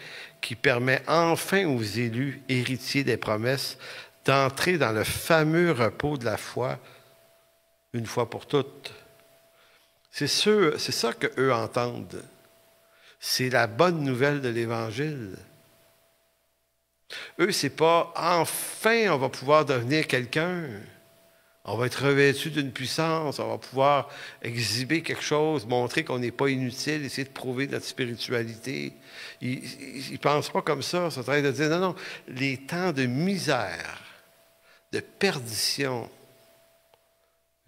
S1: qui permet enfin aux élus, héritiers des promesses, d'entrer dans le fameux repos de la foi une fois pour toutes. C'est ça qu'eux entendent. C'est la bonne nouvelle de l'Évangile. Eux, c'est pas « enfin, on va pouvoir devenir quelqu'un ». On va être revêtu d'une puissance, on va pouvoir exhiber quelque chose, montrer qu'on n'est pas inutile, essayer de prouver notre spiritualité. Ils ne pensent pas comme ça, ils sont en train de dire non, non, les temps de misère, de perdition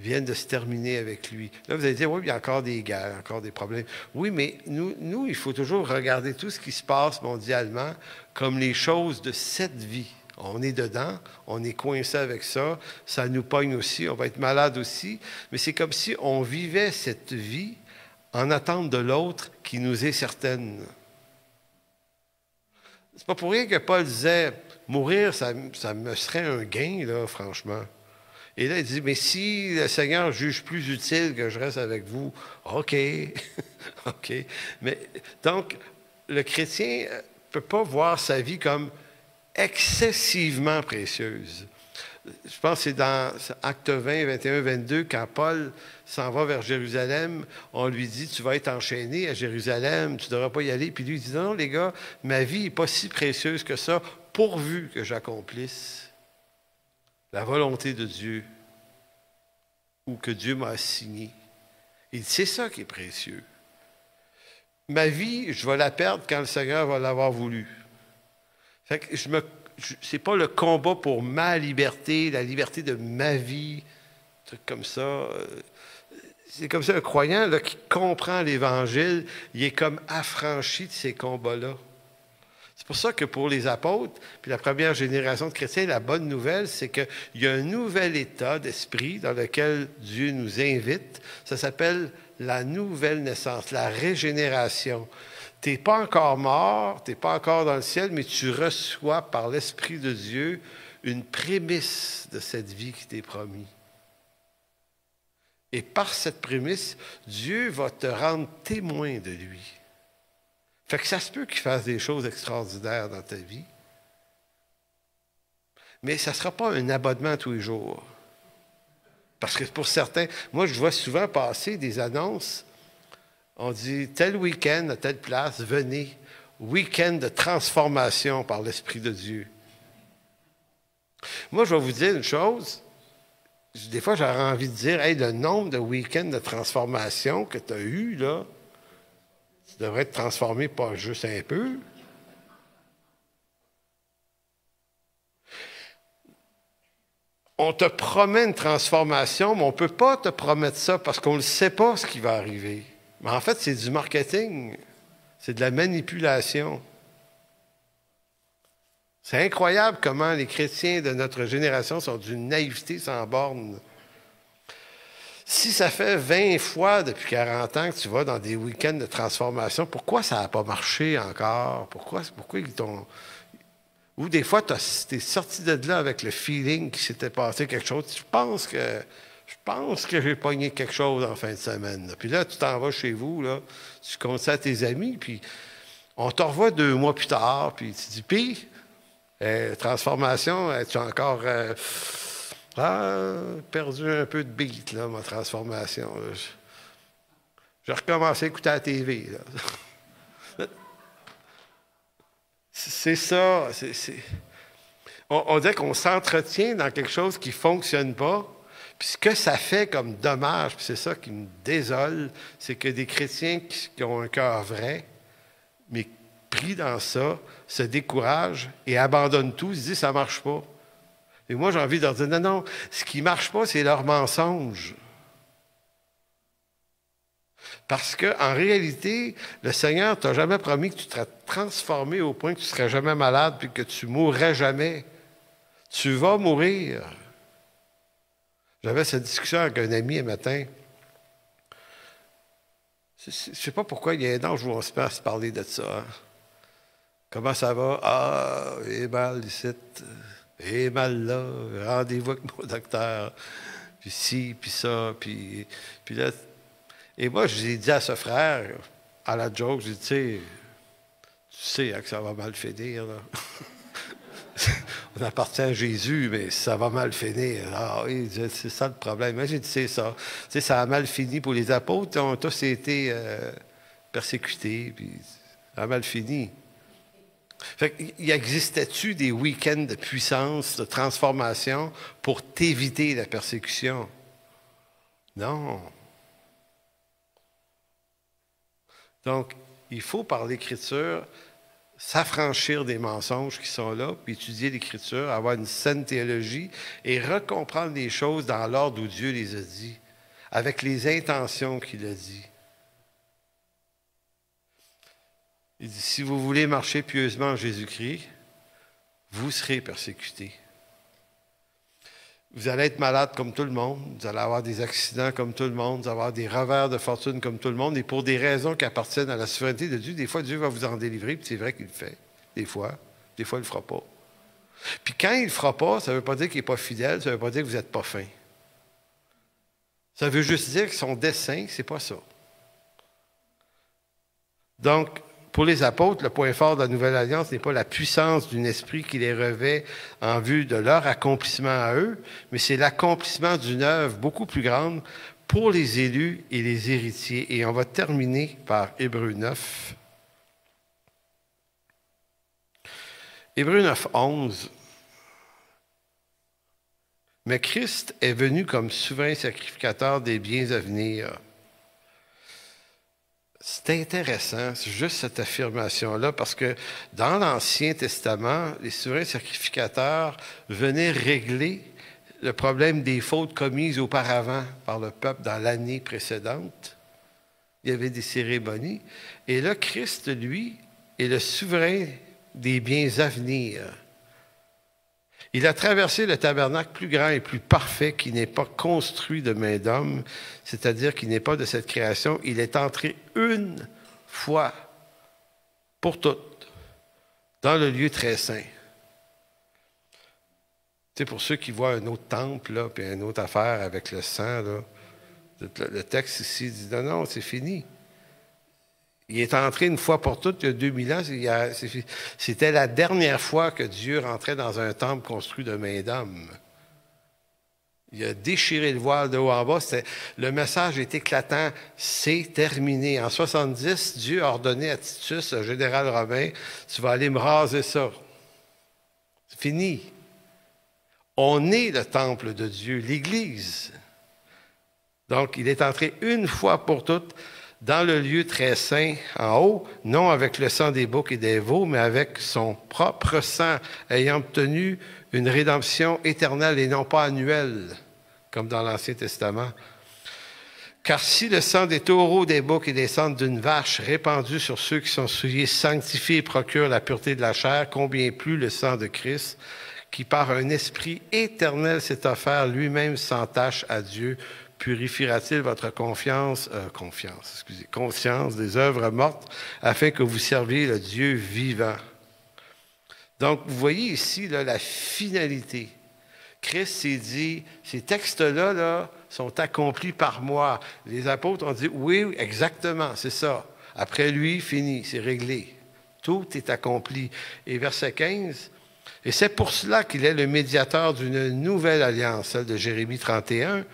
S1: viennent de se terminer avec lui. Là, vous allez dire, oui, il y a encore des guerres, encore des problèmes. Oui, mais nous, il faut toujours regarder tout ce qui se passe mondialement comme les choses de cette vie. On est dedans, on est coincé avec ça, ça nous pogne aussi, on va être malade aussi, mais c'est comme si on vivait cette vie en attente de l'autre qui nous est certaine. C'est pas pour rien que Paul disait, mourir, ça me serait un gain, là, franchement. Et là, il dit, mais si le Seigneur juge plus utile que je reste avec vous, OK, OK. Mais donc, le chrétien ne peut pas voir sa vie comme excessivement précieuse. Je pense que c'est dans Actes 20, 21, 22, quand Paul s'en va vers Jérusalem, on lui dit, tu vas être enchaîné à Jérusalem, tu ne devras pas y aller. Puis lui, il dit, non, les gars, ma vie n'est pas si précieuse que ça, pourvu que j'accomplisse la volonté de Dieu ou que Dieu m'a assigné. Il dit, c'est ça qui est précieux. Ma vie, je vais la perdre quand le Seigneur va l'avoir voulu. Fait que c'est pas le combat pour ma liberté, la liberté de ma vie, un truc comme ça. C'est comme ça, un croyant là, qui comprend l'Évangile, il est comme affranchi de ces combats-là. C'est pour ça que pour les apôtres, puis la première génération de chrétiens, la bonne nouvelle, c'est qu'il y a un nouvel état d'esprit dans lequel Dieu nous invite. Ça s'appelle la nouvelle naissance, la régénération. Tu n'es pas encore mort, tu n'es pas encore dans le ciel, mais tu reçois par l'Esprit de Dieu une prémisse de cette vie qui t'est promise. Et par cette prémisse, Dieu va te rendre témoin de lui. Fait que ça se peut qu'il fasse des choses extraordinaires dans ta vie, mais ça ne sera pas un abonnement tous les jours. Parce que pour certains, moi je vois souvent passer des annonces. On dit, tel week-end, à telle place, venez. Week-end de transformation par l'Esprit de Dieu. Moi, je vais vous dire une chose. Des fois, j'aurais envie de dire, hey, le nombre de week-ends de transformation que tu as eu, là, tu devrais être transformé pas juste un peu. On te promet une transformation, mais on ne peut pas te promettre ça parce qu'on ne sait pas ce qui va arriver. Mais en fait, c'est du marketing. C'est de la manipulation. C'est incroyable comment les chrétiens de notre génération sont d'une naïveté sans borne. Si ça fait 20 fois depuis 40 ans que tu vas dans des week-ends de transformation, pourquoi ça n'a pas marché encore? Pourquoi ils t'ont... Ou des fois, tu es sorti de là avec le feeling qu'il s'était passé quelque chose. Je pense que j'ai pogné quelque chose en fin de semaine. Là. Puis là, tu t'en vas chez vous, là, tu comptes ça à tes amis, puis on te revoit 2 mois plus tard, puis tu dis, puis, transformation, tu as encore perdu un peu de beat, là, ma transformation. Là. J'ai recommencé à écouter la TV. Là. C'est ça. On dirait qu'on s'entretient dans quelque chose qui ne fonctionne pas. Puis ce que ça fait comme dommage, puis c'est ça qui me désole, c'est que des chrétiens qui ont un cœur vrai, mais pris dans ça, se découragent et abandonnent tout, ils se disent « ça ne marche pas ». Et moi, j'ai envie de leur dire « non, ce qui ne marche pas, c'est leur mensonge ». Parce qu'en réalité, le Seigneur ne t'a jamais promis que tu serais transformé au point que tu ne serais jamais malade puis que tu ne mourrais jamais. Tu vas mourir. J'avais cette discussion avec un ami un matin. Je ne sais pas pourquoi il y a un ange où on se met à se parler de ça. Hein? Comment ça va? Ah, j'ai mal ici, j'ai mal là, rendez-vous avec mon docteur. Puis ci, puis ça, puis là... Et moi, je lui ai dit à ce frère, à la joke, j'ai dit, tu sais hein, que ça va mal finir, là. On appartient à Jésus, mais ça va mal finir. Ah oui, c'est ça le problème. Moi, j'ai dit, c'est ça. Tu sais, ça a mal fini pour les apôtres. Ils ont tous été persécutés, puis ça a mal fini. Fait qu'il existait-tu des week-ends de puissance, de transformation pour t'éviter la persécution? Non. Donc, il faut, par l'Écriture, s'affranchir des mensonges qui sont là, puis étudier l'Écriture, avoir une saine théologie et recomprendre les choses dans l'ordre où Dieu les a dit, avec les intentions qu'il a dit. Il dit, si vous voulez marcher pieusement en Jésus-Christ, vous serez persécutés. Vous allez être malade comme tout le monde, vous allez avoir des accidents comme tout le monde, vous allez avoir des revers de fortune comme tout le monde, et pour des raisons qui appartiennent à la souveraineté de Dieu, des fois, Dieu va vous en délivrer, puis c'est vrai qu'il le fait, des fois il ne le fera pas. Puis quand il ne le fera pas, ça ne veut pas dire qu'il n'est pas fidèle, ça ne veut pas dire que vous n'êtes pas fin. Ça veut juste dire que son dessein, ce n'est pas ça. Donc, pour les apôtres, le point fort de la Nouvelle Alliance n'est pas la puissance d'un esprit qui les revêt en vue de leur accomplissement à eux, mais c'est l'accomplissement d'une œuvre beaucoup plus grande pour les élus et les héritiers. Et on va terminer par Hébreux 9. Hébreux 9, 11. Mais Christ est venu comme souverain sacrificateur des biens à venir. C'est intéressant, c'est juste cette affirmation-là, parce que dans l'Ancien Testament, les souverains sacrificateurs venaient régler le problème des fautes commises auparavant par le peuple dans l'année précédente. Il y avait des cérémonies. Et là, Christ, lui, est le souverain des biens à venir. Il a traversé le tabernacle plus grand et plus parfait qui n'est pas construit de main d'homme, c'est-à-dire qui n'est pas de cette création. Il est entré une fois pour toutes dans le lieu très saint. Tu sais, pour ceux qui voient un autre temple, là, puis une autre affaire avec le sang, là, le texte ici dit non, non, c'est fini. Il est entré une fois pour toutes, il y a 2000 ans. C'était la dernière fois que Dieu rentrait dans un temple construit de main d'homme. Il a déchiré le voile de haut en bas. Le message est éclatant. C'est terminé. En 70, Dieu a ordonné à Titus, le général romain, tu vas aller me raser ça. C'est fini. On est le temple de Dieu, l'Église. Donc, il est entré une fois pour toutes dans le lieu très saint en haut, non avec le sang des boucs et des veaux, mais avec son propre sang, ayant obtenu une rédemption éternelle et non pas annuelle, comme dans l'Ancien Testament. Car si le sang des taureaux, des boucs et des cendres d'une vache répandu sur ceux qui sont souillés sanctifie et procure la pureté de la chair, combien plus le sang de Christ, qui par un esprit éternel s'est offert lui-même sans tache à Dieu, purifiera-t-il votre conscience des œuvres mortes, afin que vous serviez le Dieu vivant. Donc, vous voyez ici là, la finalité. Christ s'est dit, ces textes-là là, sont accomplis par moi. Les apôtres ont dit, oui, exactement, c'est ça. Après lui, fini, c'est réglé. Tout est accompli. Et verset 15, et c'est pour cela qu'il est le médiateur d'une nouvelle alliance, celle de Jérémie 31,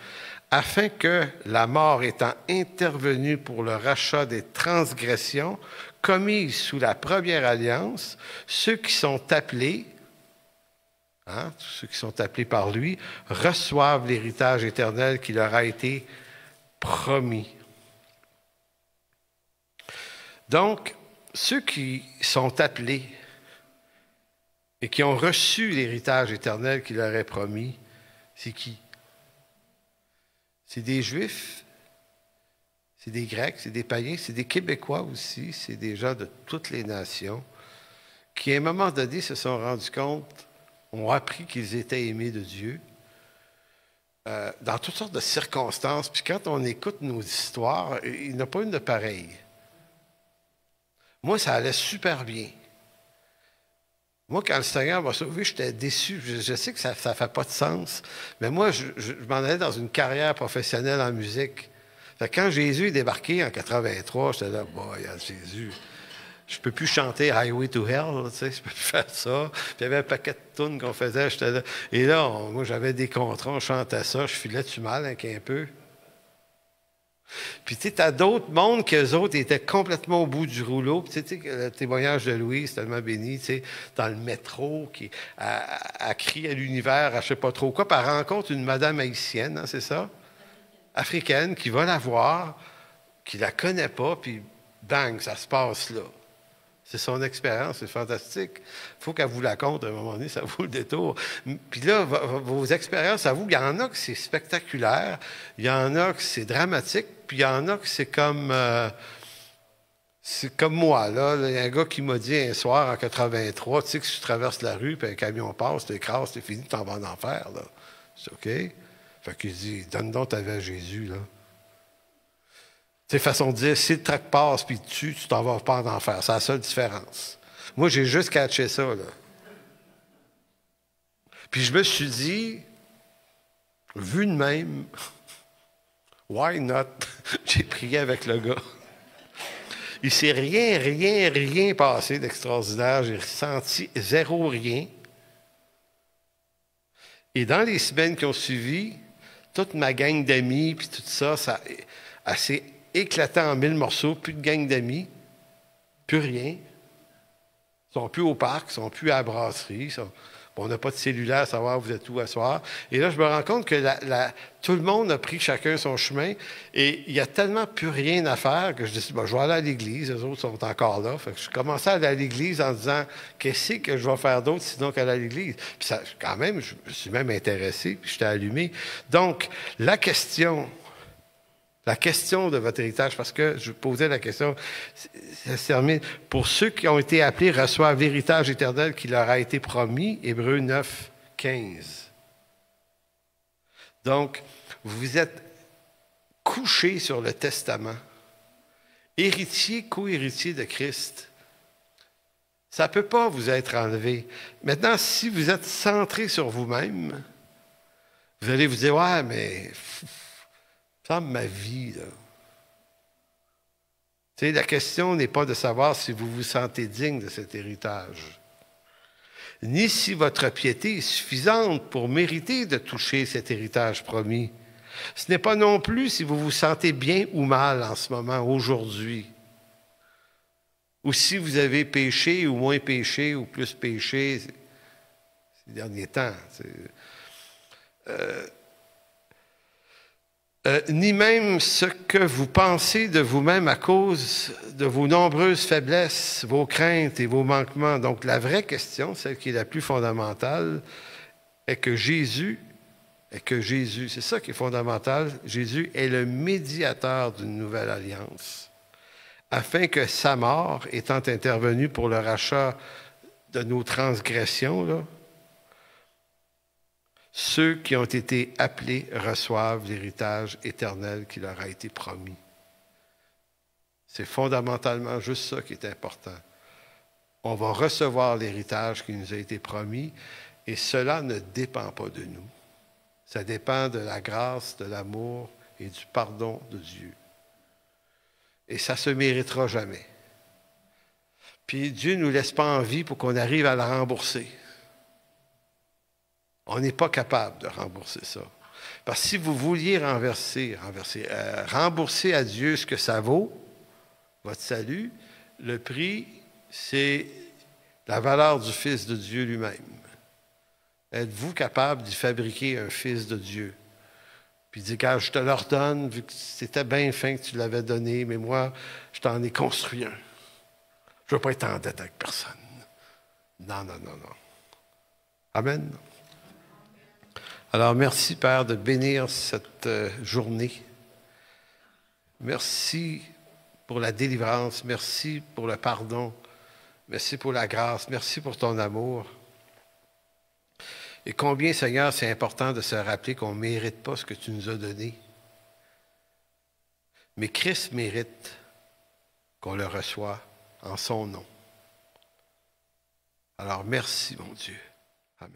S1: afin que, la mort étant intervenue pour le rachat des transgressions commises sous la première alliance, ceux qui sont appelés, tous ceux qui sont appelés par lui, reçoivent l'héritage éternel qui leur a été promis. Donc, ceux qui sont appelés et qui ont reçu l'héritage éternel qui leur est promis, c'est qui? C'est des Juifs, c'est des Grecs, c'est des païens, c'est des Québécois aussi, c'est des gens de toutes les nations qui, à un moment donné, se sont rendus compte, ont appris qu'ils étaient aimés de Dieu dans toutes sortes de circonstances. Puis quand on écoute nos histoires, il n'y en a pas une de pareille. Moi, ça allait super bien. Moi, quand le Seigneur m'a sauvé, j'étais déçu. Je sais que ça ne fait pas de sens, mais moi, je m'en allais dans une carrière professionnelle en musique. Fait que quand Jésus est débarqué en 83, j'étais là, boy, Jésus, je ne peux plus chanter Highway to Hell, tu sais, je ne peux plus faire ça. Puis il y avait un paquet de tunes qu'on faisait, j'étais là. Et là, moi, j'avais des contrats, on chantait ça, je filais-tu mal un peu? Puis, tu sais, t'as d'autres mondes qu'eux autres étaient complètement au bout du rouleau. Puis, tu sais, le témoignage de Louise, tellement béni, tu sais, dans le métro, qui a crié à l'univers, à je sais pas trop quoi, puis elle rencontre une madame haïtienne, hein, c'est ça? Africaine, qui va la voir, qui la connaît pas, puis bang, ça se passe là. C'est son expérience, c'est fantastique. Il faut qu'elle vous la compte à un moment donné, ça vaut le détour. Puis là, vos expériences, à vous, il y en a que c'est spectaculaire, il y en a que c'est dramatique, puis il y en a que c'est comme moi, là. Il y a un gars qui m'a dit un soir en 83, tu sais que si tu traverses la rue, puis un camion passe, tu t'écrases, c'est fini, tu t'en vas en enfer, là. C'est OK? Fait qu'il dit, donne donc ta vie à Jésus, là. C'est façon de dire, si le trac passe puis tu t'en vas pas en enfer. C'est la seule différence. Moi, j'ai juste catché ça, là. Puis je me suis dit, vu de même, why not? J'ai prié avec le gars. Il s'est rien passé d'extraordinaire. J'ai ressenti zéro rien. Et dans les semaines qui ont suivi, toute ma gang d'amis, puis tout ça, ça s'est éclaté en 1000 morceaux, plus de gang d'amis, plus rien. Ils sont plus au parc, ils sont plus à la brasserie. On n'a pas de cellulaire à savoir vous êtes où à soir. Et là, je me rends compte que tout le monde a pris chacun son chemin et il n'y a tellement plus rien à faire que je dis, je vais aller à l'église, les autres sont encore là. Fait que je commençais à aller à l'église en disant, qu'est-ce que je vais faire d'autre sinon qu'aller à l'église? Puis ça, quand même, je me suis même intéressé, puis j'étais allumé. Donc, la question de votre héritage, parce que je posais la question, ça se termine. Pour ceux qui ont été appelés reçoivent l'héritage éternel qui leur a été promis, Hébreux 9, 15. Donc, vous êtes couchés sur le testament, héritier, co-héritier de Christ. Ça ne peut pas vous être enlevé. Maintenant, si vous êtes centré sur vous-même, vous allez vous dire, ouais, mais ma vie, là. Tu sais, la question n'est pas de savoir si vous vous sentez digne de cet héritage, ni si votre piété est suffisante pour mériter de toucher cet héritage promis. Ce n'est pas non plus si vous vous sentez bien ou mal en ce moment, aujourd'hui, ou si vous avez péché ou moins péché ou plus péché ces derniers temps. ni même ce que vous pensez de vous-même à cause de vos nombreuses faiblesses, vos craintes et vos manquements. Donc, la vraie question, celle qui est la plus fondamentale, est que Jésus, c'est ça qui est fondamental, Jésus est le médiateur d'une nouvelle alliance, afin que sa mort, étant intervenue pour le rachat de nos transgressions, là, ceux qui ont été appelés reçoivent l'héritage éternel qui leur a été promis. C'est fondamentalement juste ça qui est important. On va recevoir l'héritage qui nous a été promis et cela ne dépend pas de nous. Ça dépend de la grâce, de l'amour et du pardon de Dieu. Et ça ne se méritera jamais. Puis Dieu ne nous laisse pas en vie pour qu'on arrive à la rembourser. On n'est pas capable de rembourser ça. Parce que si vous vouliez rembourser à Dieu ce que ça vaut, votre salut, le prix, c'est la valeur du Fils de Dieu lui-même. Êtes-vous capable d'y fabriquer un Fils de Dieu? Puis il dit, quand je te le redonne, vu que c'était bien fin que tu l'avais donné, mais moi, je t'en ai construit un. Je ne veux pas être en dette avec personne. Non. Amen. Alors, merci, Père, de bénir cette journée. Merci pour la délivrance. Merci pour le pardon. Merci pour la grâce. Merci pour ton amour. Et combien, Seigneur, c'est important de se rappeler qu'on ne mérite pas ce que tu nous as donné. Mais Christ mérite qu'on le reçoive en son nom. Alors, merci, mon Dieu. Amen.